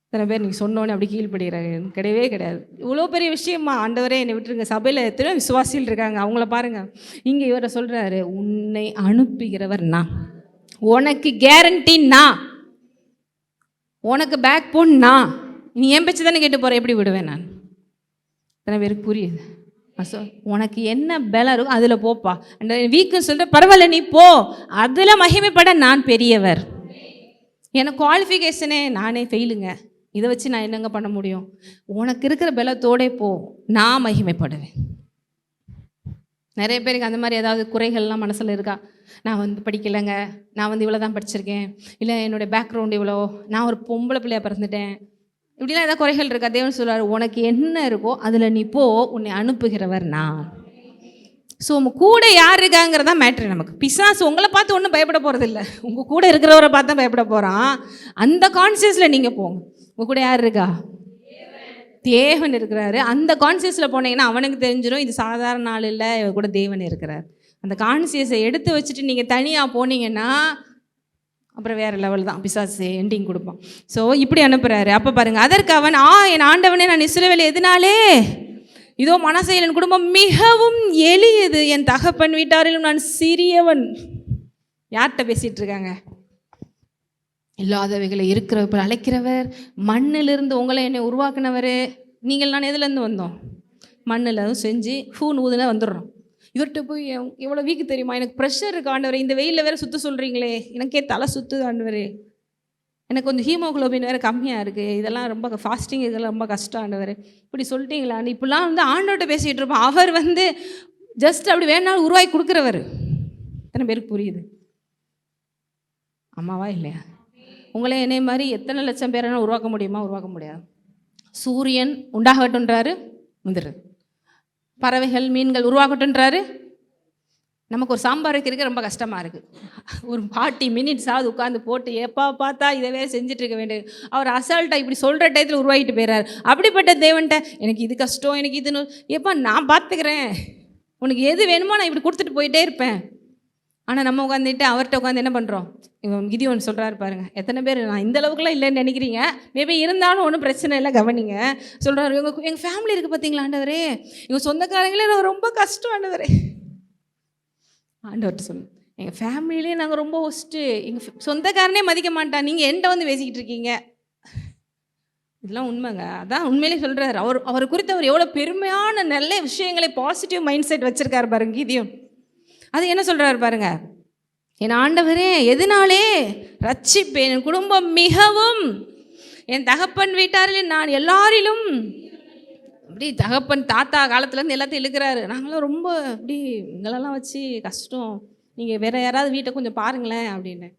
இத்தனை பேர் நீங்கள் சொன்னோன்னே அப்படி கீழ்படுகிறாங்க, கிடையவே கிடையாது. இவ்வளோ பெரிய விஷயமா, ஆண்டவரே என்னை விட்டுருங்க. சபையில் எத்தனை விசுவாசிகள் இருக்காங்க, அவங்கள பாருங்கள். இங்கே இவரை சொல்கிறாரு, உன்னை அனுப்புகிறவர் நான், உனக்கு கேரண்டி நான், உனக்கு பேக் போன் நான், நீ என் பேச்சு தானே கேட்டு போகிற, எப்படி விடுவேன் நான்? இத்தனை பேருக்கு புரியுது. உனக்கு என்ன பலம் இருக்கும் அதில் போப்பா. அந்த வீக்குன்னு சொல்லிட்டு பரவாயில்ல நீ போ, அதில் மகிமைப்பட நான் பெரியவர். எனக்கு குவாலிஃபிகேஷனே நானே ஃபெயிலுங்க, இதை வச்சு நான் என்னங்க பண்ண முடியும்? உனக்கு இருக்கிற பலத்தோடே போ, நான் மகிமைப்படுவேன். நிறைய பேருக்கு அந்த மாதிரி ஏதாவது குறைகள்லாம் மனசில் இருக்கா? நான் வந்து படிக்கலைங்க, நான் வந்து இவ்வளோ தான் படிச்சிருக்கேன், இல்லை என்னுடைய பேக்ரவுண்டு இவ்வளோ, நான் ஒரு பொம்பளை பிள்ளையாக பிறந்துட்டேன், இப்படிலாம் ஏதாவது குறைகள் இருக்கா? தேவன் சொல்கிறார், உனக்கு என்ன இருக்கோ அதில் நீ போ, உன்னை அனுப்புகிறவர் நான். ஸோ உங்கள் கூட யார் இருக்காங்கிறதா மேட்ரு நமக்கு. பிசாசு உங்களை பார்த்து ஒன்றும் பயப்பட போகிறது இல்லை, உங்கள் கூட இருக்கிறவரை பார்த்து தான் பயப்பட போகிறான். அந்த கான்சியஸில் நீங்கள் போங்க. உங்கள் கூட யார் இருக்கா? தேவன் இருக்கிறாரு. அந்த கான்சியஸில் போனீங்கன்னா அவனுக்கு தெரிஞ்சிடும் இது சாதாரண நாள் இல்லை, இவர் கூட தேவன் இருக்கிறார். அந்த கான்சியஸை எடுத்து வச்சுட்டு நீங்கள் தனியாக போனீங்கன்னா அப்புறம் வேறு லெவல் தான், பிசாசு எண்டிங் கொடுப்பான். ஸோ இப்படி அனுப்புகிறாரு. அப்போ பாருங்கள், அதற்கு அவன், என் ஆண்டவனே, நான் இஸ்ரவேல் எதுனாலே, இதோ மனசையில் என் குடும்பம் மிகவும் எளியது, என் தகப்பன் வீட்டாரிலும் நான் சிறியவன். யார்கிட்ட பேசிகிட்டு இருக்காங்க? இல்லாதவைகளை இருக்கிறவர் அழைக்கிறவர், மண்ணிலிருந்து உங்களை என்னை உருவாக்குனவர். நீங்கள் நான் எதுலேருந்து வந்தோம்? மண்ணில் செஞ்சு ஃபூன் ஊதுனா வந்துடுறோம். இவர்கிட்ட போய் எவ்வளோ வீக்கு தெரியுமா, எனக்கு ப்ரெஷர் இருக்கு ஆண்டவரே, இந்த வெயிலில் வேறு சுற்ற சொல்கிறீங்களே, எனக்கே தலை சுற்றுது ஆண்டவரே, எனக்கு கொஞ்சம் ஹீமோகுளோபின் வேறு கம்மியாக இருக்குது, இதெல்லாம் ரொம்ப ஃபாஸ்டிங், இதெல்லாம் ரொம்ப கஷ்டம் ஆண்டவரே, இப்படி சொல்லிட்டீங்களா? இப்படிலாம் வந்து ஆண்டவர்கிட்ட பேசிகிட்டு இருப்போம். அவர் வந்து ஜஸ்ட் அப்படி வேணாலும் உருவாக்கி கொடுக்குறவர். எத்தனை பேருக்கு புரியுது? அம்மாவா இல்லையா? உங்களே என்னை மாதிரி எத்தனை லட்சம் பேரை உருவாக்க முடியுமா? உருவாக்க முடியாது. சூரியன் உண்டாகட்டுன்றாரு, முந்திருது. பறவைகள் மீன்கள் உருவாகட்டுன்றாரு, நமக்கு ஒரு சாம்பார் வைக்கிறதுக்கு ரொம்ப கஷ்டமாக இருக்குது. ஒரு 40 மினிட்ஸாவது உட்காந்து போட்டு எப்போ பார்த்தா இதவே செஞ்சுட்டு இருக்க வேண்டியது. அவர் அசால்ட்டாக இப்படி சொல்கிற டயத்தில் உருவாகிட்டு போயிறாரு. அப்படிப்பட்ட தேவன்ட்ட எனக்கு இது கஷ்டம், எனக்கு இதுன்னு, எப்போ நான் பார்த்துக்கிறேன், உனக்கு எது வேணுமோ நான் இப்படி கொடுத்துட்டு போயிட்டே இருப்பேன். ஆனால் நம்ம உட்காந்துட்டு அவர்கிட்ட உட்காந்து என்ன பண்ணுறோம்? கிதியோன் சொல்கிறாரு பாருங்க, எத்தனை பேர் நான் இந்த அளவுக்குலாம் இல்லைன்னு நினைக்கிறீங்க, மேபி இருந்தாலும் ஒன்றும் பிரச்சனை இல்லை, கவனிங்க. சொல்கிறாரு, எங்கள் ஃபேமிலி இருக்குது பார்த்தீங்களா ஆண்டவரே, எங்கள் சொந்தக்காரங்களே நாங்கள் ரொம்ப கஷ்டம் ஆண்டவரே. ஆண்டவர்கிட்ட சொல்லு, எங்கள் ஃபேமிலியிலே நாங்கள் ரொம்ப ஒஸ்ட்டு, எங்கள் சொந்தக்காரனே மதிக்க மாட்டான், நீங்கள் என்கிட்ட வந்து பேசிக்கிட்டு இருக்கீங்க. இதெல்லாம் உண்மைங்க. அதான் உண்மையிலே சொல்கிறாரு. அவர் குறித்து அவர் எவ்வளோ பெருமையான நல்ல விஷயங்களை பாசிட்டிவ் மைண்ட் செட் வச்சுருக்காரு பாருங்க கிதியோன். அது என்ன சொல்கிறாரு பாருங்க, என் ஆண்டவரே எதனாலே ரட்சிப்பேன், என் குடும்பம் மிகவும், என் தகப்பன் வீட்டாரில் நான் எல்லாரிலும், அப்படி தகப்பன் தாத்தா காலத்துலேருந்து எல்லாத்தையும் இழுக்கிறாரு. நாங்களாம் ரொம்ப அப்படி எங்களெல்லாம் வச்சு கஷ்டம், நீங்கள் வேற யாராவது வீட்டை கொஞ்சம் பாருங்களேன் அப்படின்னு.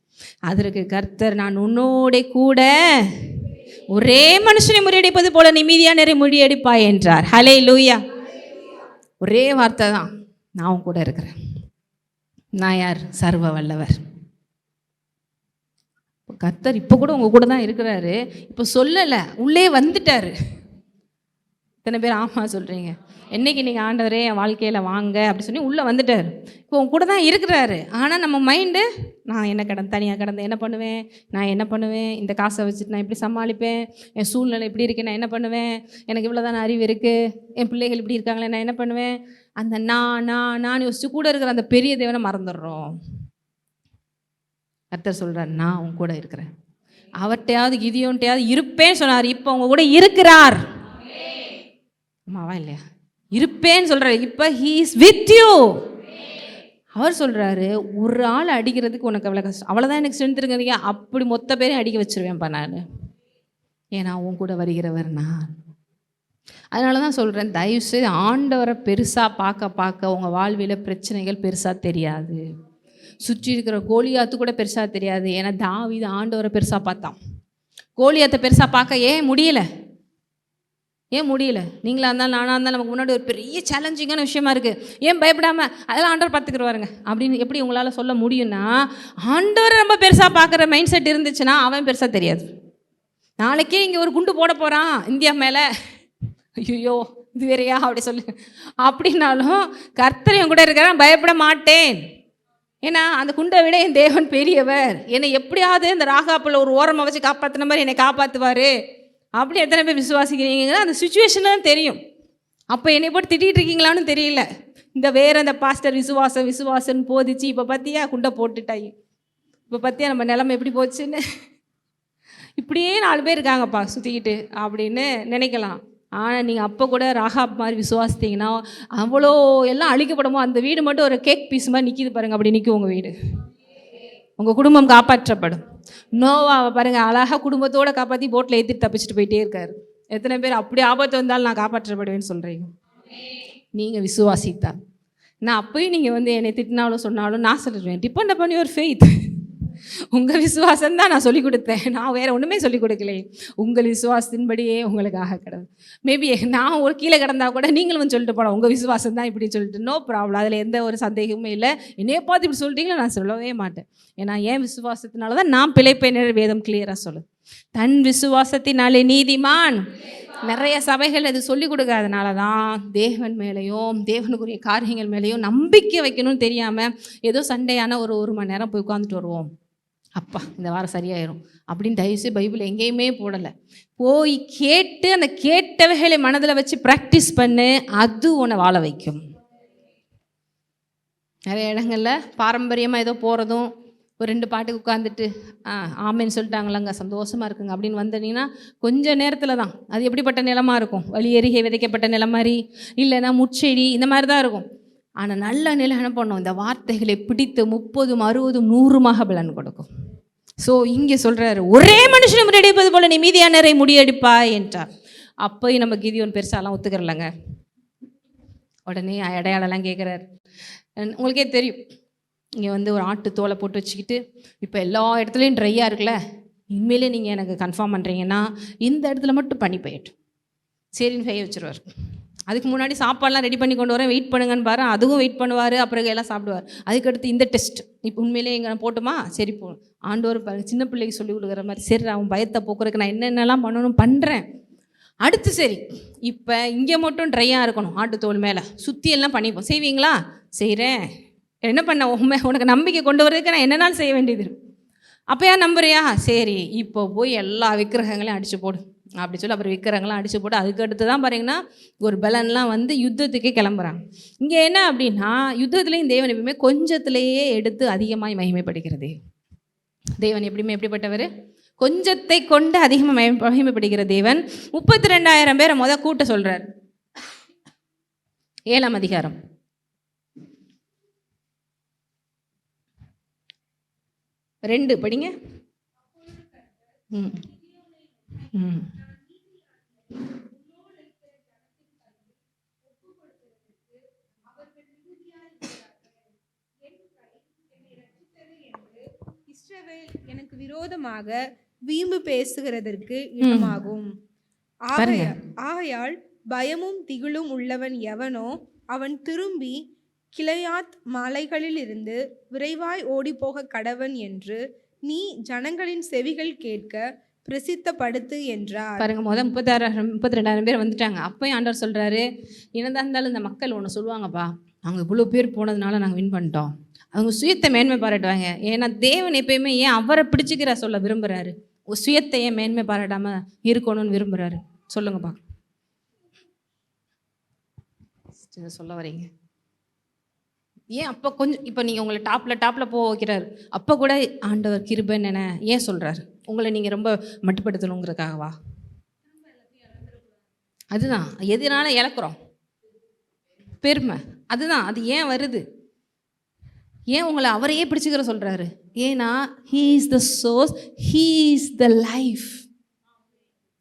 அதற்கு கர்த்தர், நான் உன்னோட கூட ஒரே மனுஷனை முறியடிப்பது போல நீ மீதியானரை முறியடிப்பாய் என்றார். ஹல்லேலூயா. ஒரே வார்த்தை தான், நான் உன் கூட இருக்கிறேன். நான் யார்? சர்வ வல்லவர். கர்த்தர் இப்போ கூட உங்கள் கூட தான் இருக்கிறாரு. இப்போ சொல்லலை, உள்ளே வந்துட்டார். இத்தனை பேர் ஆமாம் சொல்கிறீங்க. என்றைக்கு நீங்கள் ஆண்டவரே என் வாழ்க்கையில் வாங்க அப்படி சொல்லி உள்ளே வந்துட்டார். இப்போ உங்க கூட தான் இருக்கிறாரு. ஆனால் நம்ம மைண்டு, நான் என்ன தனியாக கிடந்து என்ன பண்ணுவேன், நான் என்ன பண்ணுவேன், இந்த காசை வச்சுட்டு நான் எப்படி சமாளிப்பேன், என் சூழ்நிலை இப்படி இருக்கு, நான் என்ன பண்ணுவேன், எனக்கு இவ்வளோ தானே அறிவு இருக்குது, என் பிள்ளைகள் இப்படி இருக்காங்களே, நான் என்ன பண்ணுவேன், அந்த நான் யோசிச்சு கூட இருக்கிற அந்த பெரிய தேவனை மறந்துடுறோம். கர்த்தர் சொல்கிறார், நான் உங்க கூட இருக்கிறேன். அவர்கிட்டையாவது கிதியோன்ட்டையாவது இருப்பேன்னு சொன்னார். இப்போ உங்க கூட இருக்கிறார். ஆமாவா இல்லையா? இருப்பேன்னு சொல்கிறார். இப்போ ஹீ இஸ் வித் யூ. அவர் சொல்கிறாரு, ஒரு ஆள் அடிக்கிறதுக்கு உனக்கு அவ்வளோ கஷ்டம், அவ்வளோதான் எனக்கு ஸ்ட்ரென்த் இருக்குறீங்க, அப்படி மொத்த பேரையும் அடிக்க வச்சிருவேன்ப்பா நான், ஏன்னா உன் கூட வருகிறவர் நான். அதனால தான் சொல்கிறேன், தயவுசெய்து ஆண்டவரை பெருசாக பார்க்க உங்கள் வாழ்வில் பிரச்சனைகள் பெருசாக தெரியாது. சுற்றி இருக்கிற கோலியாத்து கூட பெருசாக தெரியாது. ஏன்னா தாவீது ஆண்டவரை பெருசாக பார்த்தான். கோலியாத்தை பெருசாக பார்க்க ஏன் முடியலை? நீங்களாக இருந்தாலும் நானாக இருந்தாலும் நமக்கு முன்னாடி ஒரு பெரிய சேலஞ்சிங்கான விஷயமா இருக்குது. ஏன் பயப்படாமல் அதெல்லாம் ஆண்டவர் பார்த்துக்குருவாருங்க அப்படின்னு எப்படி உங்களால் சொல்ல முடியும்னா, ஆண்டவரை ரொம்ப பெருசாக பார்க்குற மைண்ட் செட் இருந்துச்சுன்னா அவன் பெருசாக தெரியாது. நாளைக்கே இங்கே ஒரு குண்டு போட போகிறான் இந்தியா மேலே, ஐயோ இது வேறையா அப்படி சொல்லு அப்படின்னாலும் கர்த்தர் என் கூட இருக்கிறான், பயப்பட மாட்டேன். ஏன்னா அந்த குண்டை விட என் தேவன் பெரியவர், என்னை எப்படியாவது இந்த ராகாப்பில் ஒரு ஓரமாக வச்சு காப்பாற்றின மாதிரி என்னை காப்பாற்றுவார். அப்படி எத்தனை பேர் விசுவாசிக்கிறீங்கன்னா அந்த சுச்சுவேஷன் தெரியும். அப்போ என்னை போட்டு திட்டிகிட்டு இருக்கீங்களான்னு தெரியல. இந்த வேறு அந்த பாஸ்டர் விசுவாசன்னு போதிச்சு இப்போ பார்த்தியா குண்டை போட்டுட்டாய், இப்போ பார்த்தியா நம்ம நிலைமை எப்படி போச்சுன்னு, இப்படியே 4 பேர் இருக்காங்கப்பா சுற்றிக்கிட்டு அப்படின்னு நினைக்கலாம். ஆனால் நீங்கள் அப்போ கூட ராகாப் மாதிரி விசுவாசித்தீங்கன்னா அவ்வளோ எல்லாம் அழிக்கப்படமோ, அந்த வீடு மட்டும் ஒரு கேக் பீஸ் மாதிரி நிற்கிது பாருங்கள், அப்படி நிற்கும் உங்கள் வீடு, உங்கள் குடும்பம் காப்பாற்றப்படும். நோவாவை பாருங்கள், அழகாக குடும்பத்தோடு காப்பாற்றி போட்டில் ஏற்றிட்டு தப்பிச்சுட்டு போயிட்டே இருக்காரு. எத்தனை பேர் அப்படி ஆபத்து வந்தாலும் நான் காப்பாற்றப்படுவேன்னு சொல்கிறீங்க? நீங்கள் விசுவாசித்தா. நான் அப்போயும் நீங்கள் என்னை திட்டினாலும் சொன்னாலும் நான் சொல்லுவேன், டிபெண்ட் அப்பான் யுவர் ஃபெய்த். உங்கள் விசுவாசம் தான் நான் சொல்லிக் கொடுத்தேன், நான் வேறு ஒன்றுமே சொல்லிக் கொடுக்கலையே. உங்கள் விசுவாசத்தின்படியே உங்களுக்காக கிடந்து, மேபி நான் ஒரு கீழே கிடந்தா கூட நீங்களும் சொல்லிட்டு போனோம் உங்கள் விசுவாசம் தான் இப்படின்னு சொல்லிட்டு, நோ ப்ராப்ளம், அதில் எந்த ஒரு சந்தேகமும் இல்லை. என்னைய பார்த்து இப்படி சொல்லிட்டீங்களா, நான் சொல்லவே மாட்டேன். ஏன்னா என் விசுவாசத்தினால தான் நான் பிழைப்பேன், வேதம் கிளியராக சொல்லு. தன் விசுவாசத்தினாலே நீதிமான். நிறைய சபைகள் அது சொல்லிக் கொடுக்காதனால தான் தேவன் மேலேயும் தேவனுக்குரிய காரியங்கள் மேலேயும் நம்பிக்கை வைக்கணும்னு தெரியாமல் ஏதோ சண்டையான ஒரு மணி நேரம் போய் உட்காந்துட்டு வருவோம், அப்பா இந்த வாரம் சரியாயிரும் அப்படின்னு தயவுசெய்து பைபிள் எங்கேயுமே போடலை. போய் கேட்டு அந்த கேட்டவைகளை மனதில் வச்சு ப்ராக்டிஸ் பண்ணு, அது உன்னை வாழ வைக்கும். நிறைய இடங்களில் பாரம்பரியமாக ஏதோ போகிறதும் ஒரு 2 பாட்டுக்கு உட்காந்துட்டு ஆமேன்னு சொல்லிட்டாங்களாங்க சந்தோஷமாக இருக்குங்க அப்படின்னு வந்தீங்கன்னா கொஞ்சம் நேரத்தில் தான் அது எப்படிப்பட்ட நிலமாக இருக்கும், வழி எரிகை விதைக்கப்பட்ட நிலம் மாதிரி, இல்லைன்னா முட்செடி இந்த மாதிரி தான் இருக்கும். ஆனால் நல்ல நிலை என்ன பண்ணும், இந்த வார்த்தைகளை பிடித்து 30, 60, 100 பலன் கொடுக்கும். ஸோ இங்கே சொல்கிறாரு, ஒரே மனுஷனை முறியடிப்பது போல நீ மீதியானரை முறியடிப்பாய் என்றார். அப்போயும் நம்ம கிதியோன் பெருசாலாம் ஒத்துக்கிறலங்க. உடனே அடையாளம்லாம் கேட்குறாரு. உங்களுக்கே தெரியும், இங்கே ஒரு ஆட்டு தோலை போட்டு வச்சுக்கிட்டு இப்போ எல்லா இடத்துலையும் ட்ரையாக இருக்குல்ல, இனிமேலே நீங்கள் எனக்கு கன்ஃபார்ம் பண்ணுறீங்கன்னா இந்த இடத்துல மட்டும் பண்ணி போயிட்டு சரின்னு செய்ய வச்சுருவார். அதுக்கு முன்னாடி சாப்பாடெலாம் ரெடி பண்ணி கொண்டு வரேன், வெயிட் பண்ணுங்கன்னு பாரு, அதுவும் வெயிட் பண்ணுவார், அப்புறம் எல்லாம் சாப்பிடுவார். அதுக்கடுத்து இந்த டெஸ்ட், இப்போ உண்மையிலே எங்கே போட்டுமா, சரி போ, ஆண்டவர் பாருங்க சின்ன பிள்ளைக்கு சொல்லி கொடுக்குற மாதிரி, சரி அவன் பயத்தை போக்குறதுக்கு நான் என்னென்னலாம் பண்ணணும் பண்ணுறேன். அடுத்து சரி இப்போ இங்கே மட்டும் ட்ரையாக இருக்கணும், ஆட்டுத்தோல் மேலே சுற்றி எல்லாம் பண்ணிப்போம், செய்வீங்களா? செய்கிறேன். என்ன பண்ண உனக்கு நம்பிக்கை கொண்டு வரதுக்கு நான் என்னென்னாலும் செய்ய வேண்டியது இருக்கு. அப்போ ஏன் நம்புறியா? சரி இப்போ போய் எல்லா விக்கிரகங்களையும் அடித்து போடு அப்படி சொல்லி அப்புறம் விக்கிரகங்களாம் அடித்து போட்டு அதுக்கடுத்து தான் பாருங்கன்னா ஒரு பலன்லாம் வந்து யுத்தத்துக்கே கிளம்புறாங்க. இங்கே என்ன அப்படின்னா யுத்தத்துலேயும் தேவன் எப்பயுமே கொஞ்சத்திலேயே எடுத்து அதிகமாக மகிமைப்படுகிறது. தேவன் எப்படியுமே எப்படிப்பட்டவர்? கொஞ்சத்தை கொண்டு அதிகமாக மகிமைப்படுகிற தேவன். 32,000 பேரை கூட்ட சொல்கிறார். 7ஆம் அதிகாரம் 2 படிங்க. இஸ்ரவேல் எனக்கு விரோதமாக வீம்பு பேசுகிறதற்கு இடமாகும். ஆகையால் பயமும் திகிலும் உள்ளவன் எவனோ அவன் திரும்பி கிளையாத் மலைகளில் இருந்து விரைவாய் ஓடிப்போக கடவன் என்று நீ ஜனங்களின் செவிகள் கேட்க பிரசித்தப்படுத்து என்றார். பாருங்க, 32,000 பேர் வந்துட்டாங்க. அப்பயும் ஆண்டவர் சொல்றாரு, என்னதான் இருந்தாலும் இந்த மக்கள் ஒன்று சொல்லுவாங்கப்பா, அவங்க இவ்வளோ பேர் போனதுனால நாங்கள் வின் பண்ணிட்டோம். அவங்க சுயத்தை மேன்மை பாராட்டுவாங்க. ஏன்னா தேவன் எப்பயுமே ஏன் அவரை பிடிச்சிக்கிற சொல்ல விரும்புகிறாரு, சுயத்தை ஏன் மேன்மை பாராட்டாமல் இருக்கணும்னு விரும்புகிறாரு? சொல்லுங்கப்பா, சொல்ல வரீங்க ஏன்? அப்போ கொஞ்சம் இப்போ நீங்கள் உங்களை டாப்பில் போக வைக்கிறாரு, அப்போ கூட ஆண்டவர் கிருபைன்னு என்ன ஏன் சொல்கிறாரு? உங்களை நீங்கள் ரொம்ப மட்டுப்படுத்தணுங்கிறதுக்காகவா? அதுதான் எதனால இழக்கிறோம் பெருமை. அதுதான் அது ஏன் வருது? ஏன் உங்களை அவரையே பிடிச்சிக்கிற சொல்கிறாரு? ஏன்னா he is the source, he is the life.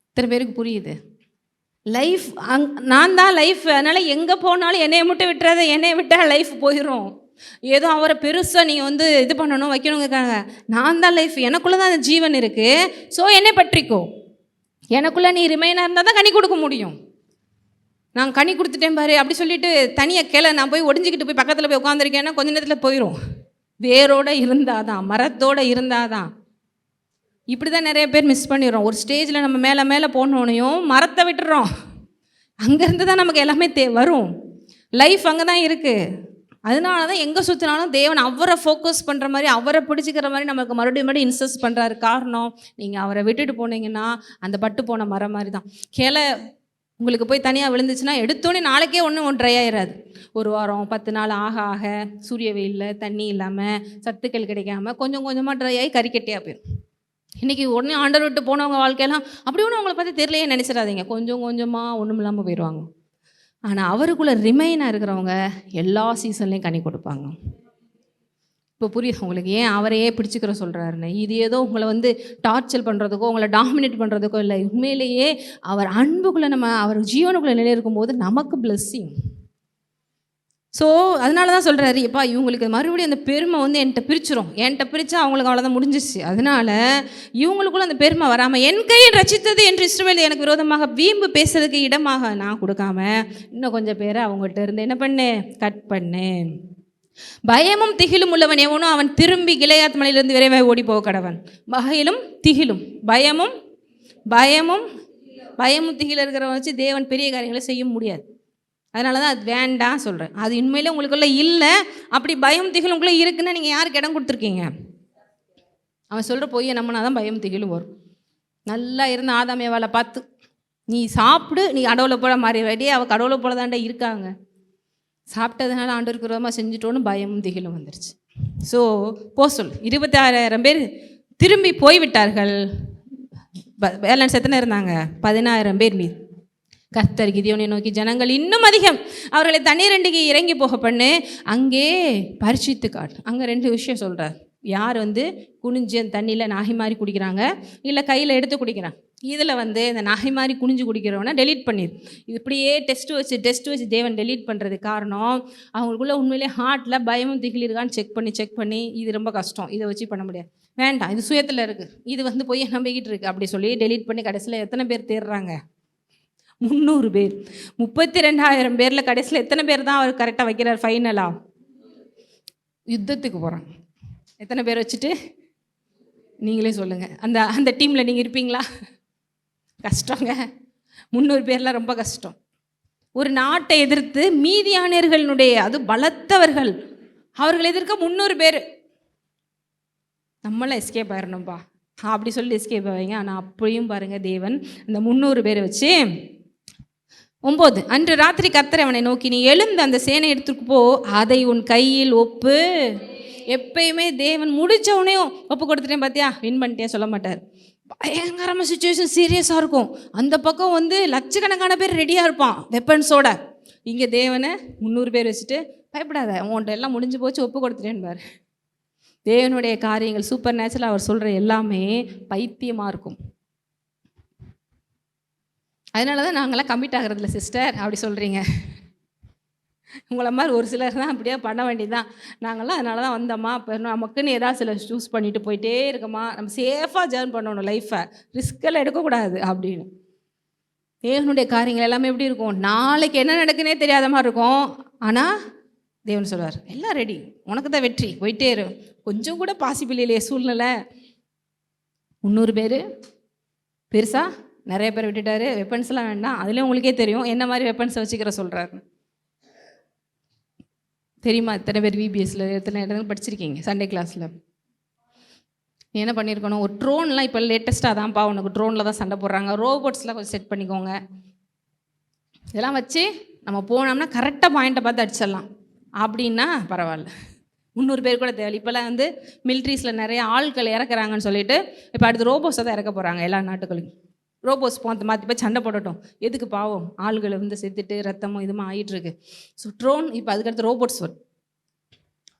இத்தனை பேருக்கு புரியுது? லைஃப் நான் தான் லைஃப். அதனால் எங்கே போனாலும் என்னையை மட்டும் விட்டுறாத, என்னையை விட்டால் லைஃப் போயிடும். ஏதோ அவரை பெருசாக நீங்கள் வந்து இது பண்ணணும் வைக்கணுங்கிறக்காங்க. நான் தான் லைஃப், எனக்குள்ளே தான் அந்த ஜீவன் இருக்குது. ஸோ என்னை பற்றிக்கோ, எனக்குள்ளே நீ ரிமைனாக இருந்தால் தான் கனி கொடுக்க முடியும். நான் கனி கொடுத்துட்டேன் பாரு அப்படி சொல்லிட்டு தனியாக நான் போய் ஒடிஞ்சிக்கிட்டு போய் பக்கத்தில் போய் உட்காந்துருக்கேன்னா கொஞ்ச நேரத்தில் போயிடும். வேரோடு இருந்தாதான், மரத்தோடு இருந்தாதான். இப்படி தான் நிறைய பேர் மிஸ் பண்ணிடுறோம். ஒரு ஸ்டேஜில் நம்ம மேலே போனோனையும் மரத்தை விட்டுறோம். அங்கேருந்து தான் நமக்கு எல்லாமே வரும். லைஃப் அங்கே தான் இருக்குது. அதனால தான் எங்கே சுற்றினாலும் தேவன் அவரை ஃபோக்கஸ் பண்ணுற மாதிரி, அவரை பிடிச்சிக்கிற மாதிரி நமக்கு மறுபடியும் இன்சஸ்ட் பண்ணுறாரு. காரணம், நீங்கள் அவரை விட்டுட்டு போனீங்கன்னா அந்த பட்டு போன மரம் மாதிரி தான். உங்களுக்கு போய் தனியாக விழுந்துச்சுன்னா எடுத்தோன்னே நாளைக்கே ஒன்றும் ட்ரை ஆகிடாது. ஒரு வாரம் 10 நாள் ஆக சூரிய வெயிலில் தண்ணி இல்லாமல் சத்துக்கள் கிடைக்காம கொஞ்சம் கொஞ்சமாக ட்ரை ஆகி கறிக்கட்டியாக போயிடும். இன்றைக்கி உடனே ஆண்டர் விட்டு போனவங்க வாழ்க்கையெல்லாம் அப்படி ஒன்றும் அவங்கள பார்த்து தெரியலையே நினச்சிடாதீங்க. கொஞ்சம் கொஞ்சமாக ஒன்றும் இல்லாமல் போயிடுவாங்க. ஆனால் அவருக்குள்ளே ரிமைனாக இருக்கிறவங்க எல்லா சீசன்லேயும் கனி கொடுப்பாங்க. இப்போ புரியுது உங்களுக்கு ஏன் அவரையே பிடிச்சிக்கிற சொல்கிறாருன்னு? இது ஏதோ உங்களை வந்து டார்ச்சர் பண்ணுறதுக்கோ உங்களை டாமினேட் பண்ணுறதுக்கோ இல்லை. உண்மையிலேயே அவர் அன்புக்குள்ளே அவர் ஜீவனுக்குள்ளே நிலை இருக்கும்போது நமக்கு பிளஸ்ஸிங். ஸோ அதனால தான் சொல்கிறாரு, எப்பா இவங்களுக்கு மறுபடியும் அந்த பெருமை வந்து என்கிட்ட பிரித்தா அவங்களுக்கு அவ்வளோதான் முடிஞ்சிச்சு. அதனால் இவங்களுக்குள்ள அந்த பெருமை வராமல் என் கையில் ரசித்தது என்று இஸ்ரவேல் எனக்கு விரோதமாக வீம்பு பேசுறதுக்கு இடமாக நான் கொடுக்காம இன்னும் கொஞ்சம் பேரை அவங்கள்ட்ட இருந்து என்ன பண்ணு, கட் பண்ணு. பயமும் திகிலும் உள்ளவன் எவனோ அவன் திரும்பி கிளையாத் மலையிலிருந்து விரைவாக ஓடி போக கடவன். வகையிலும் திகிலும் பயமும் திகிலும் இருக்கிறவன் வச்சு தேவன் பெரிய காரியங்களை செய்ய முடியாது. அதனால தான் அது வேண்டாம் சொல்கிறேன். அது உண்மையிலே உங்களுக்குள்ளே இல்லை. அப்படி பயம் திகிலும் உங்களுக்குள்ளே இருக்குன்னா நீங்கள் யாருக்கு இடம் கொடுத்துருக்கீங்க? அவன் சொல்கிற பொய்யை நம்பினா தான் பயம் திகிலும் வரும். நல்லா இருந்த ஆதாம் ஏவாளை பார்த்து நீ சாப்பிடு, நீ கடவுளை போல மாறி ரெடியே, அவள் கடவுளை போல தாண்டா இருக்காங்க, சாப்பிட்டதுனால ஆண்டவருக்கு விரோதமாக செஞ்சுட்டோன்னு பயமும் திகிலும் வந்துருச்சு. ஸோ சொல் 26,000 பேர் திரும்பி போய்விட்டார்கள். பேலன்ஸ் எத்தனை இருந்தாங்க? 16,000 பேர் மீது. கர்த்தர் கிதியோனை நோக்கி ஜனங்கள் இன்னும் அதிகம் அவர்களை தண்ணீர் அண்டிக்கு இறங்கி போக பண்ணு, அங்கே பரிசித்து காட்டு. அங்கே 2 விஷயம் சொல்கிறார். யார் வந்து குனிஞ்சு அந்த தண்ணியில் நாகி மாதிரி குடிக்கிறாங்க, இல்லை கையில் எடுத்து குடிக்கிறாங்க. இதில் வந்து இந்த நாகி மாதிரி குனிஞ்சு குடிக்கிறவனை டெலீட் பண்ணிடு. இது இப்படியே டெஸ்ட் வச்சு தேவன் டெலீட் பண்ணுறது காரணம், அவங்களுக்குள்ள உண்மையிலே ஹார்ட்டில் பயமும் திகில் இருக்கான்னு செக் பண்ணி இது ரொம்ப கஷ்டம், இதை வச்சு பண்ண முடியாது, வேண்டாம் இது சுயத்தில் இருக்குது, இது வந்து போய் நம்பிக்கிட்டு இருக்குது அப்படி சொல்லி டெலீட் பண்ணி கடைசியில் எத்தனை பேர் தேடுறாங்க? 300 பேர். 32,000 பேரில் கடைசியில் எத்தனை பேர் தான் அவர் கரெக்டாக வைக்கிறார் ஃபைனலாக? யுத்தத்துக்கு போகிறாங்க. எத்தனை பேர் வச்சுட்டு நீங்களே சொல்லுங்கள். அந்த அந்த டீமில் நீங்கள் இருப்பீங்களா? கஷ்டங்க. 300 பேர்லாம் ரொம்ப கஷ்டம். ஒரு நாட்டை எதிர்த்து மீதியானியர்களுடைய, அது பலத்தவர்கள், அவர்கள் எதிர்க்க 300 பேர். நம்மளாம் எஸ்கேப் ஆயிடணும்பா அப்படி சொல்லி எஸ்கேப் ஆவீங்க. ஆனால் அப்படியும் பாருங்கள், தேவன் இந்த 300 பேரை வச்சு 9 அன்று ராத்திரி கர்த்தர் அவனை நோக்கி, நீ எழுந்து அந்த சேனை எடுத்துட்டு போ, அதை உன் கையில் ஒப்பு. எப்பயுமே தேவன் முடிச்சவனையும் ஒப்பு கொடுத்துட்டேன் பார்த்தியா, வின் பண்ணிட்டே சொல்ல மாட்டார். பயங்கரமாக சுச்சுவேஷன் சீரியஸாக இருக்கும். அந்த பக்கம் வந்து லட்சக்கணக்கான பேர் ரெடியாக இருப்பான் வெப்பன்ஸோட. இங்கே தேவனை 300 பேர் வச்சுட்டு, பயப்படாத உன்கிட்ட எல்லாம் முடிஞ்சு போச்சு, ஒப்பு கொடுத்துட்டேன்னு பாரு. தேவனுடைய காரியங்கள் சூப்பர் நேச்சுரல். அவர் சொல்கிற எல்லாமே பைத்தியமாக இருக்கும். அதனால தான் நாங்களாம் கமிட் ஆகிறதில்ல சிஸ்டர் அப்படி சொல்கிறீங்க. உங்களை மாதிரி ஒரு சிலர் தான் அப்படியே பண்ண வேண்டியதுதான். நாங்களாம் அதனால தான் வந்தோம்மா, இப்போ நமக்குன்னு ஏதாவது சில சூஸ் பண்ணிட்டு போயிட்டே இருக்கோமா, நம்ம சேஃபாக ஜேர்ன் பண்ணணும் லைஃப்பை, ரிஸ்கெல்லாம் எடுக்கக்கூடாது அப்படின்னு. தேவனுடைய காரியங்கள் எல்லாமே எப்படி இருக்கும், நாளைக்கு என்ன நடக்குன்னே தெரியாத மாதிரி இருக்கும். ஆனால் தேவன் சொல்வார், எல்லாம் ரெடி, உனக்கு தான் வெற்றி, போயிட்டே இரு. கொஞ்சம் கூட பாசிபிள் இல்லையே சூழ்நிலை. 300 பேர் பெருசா, நிறைய பேர் விட்டுட்டாரு. வெப்பன்ஸ்லாம் வேண்டாம், அதுலேயும் உங்களுக்கே தெரியும் என்ன மாதிரி வெப்பன்ஸை வச்சுக்கிற சொல்கிறாரு. தெரியுமா எத்தனை பேர் விபிஎஸ்ல எத்தனை இடத்துல படிச்சிருக்கீங்க சண்டே கிளாஸில்? நீ என்ன பண்ணியிருக்கணும், ஒரு ட்ரோன்லாம் இப்போ லேட்டஸ்ட்டாக தான்ப்பா, உனக்கு ட்ரோனில் தான் சண்டை போடுறாங்க, ரோபோட்ஸ்லாம் கொஞ்சம் செட் பண்ணிக்கோங்க. இதெல்லாம் வச்சு நம்ம போனோம்னா கரெக்டாக பாயிண்ட்டை பார்த்து அடிச்சிடலாம் அப்படின்னா பரவாயில்ல. 300 பேர் கூட தேவை. இப்போல்லாம் வந்து மிலிட்ரிஸில் நிறைய ஆட்கள் இறக்குறாங்கன்னு சொல்லிட்டு இப்போ அடுத்து ரோபோஸை தான் இறக்க போகிறாங்க எல்லா நாட்டுகளுக்கும். ரோபோஸ் போந்து மாற்றி போய் சண்டை போடட்டும், எதுக்கு பாவம் ஆள்களை வந்து செத்துட்டு ரத்தமும் இதுமா ஆகிட்டுருக்கு. ஸோ ட்ரோன் இப்போ அதுக்கடுத்து ரோபோட்ஸ் வரும்.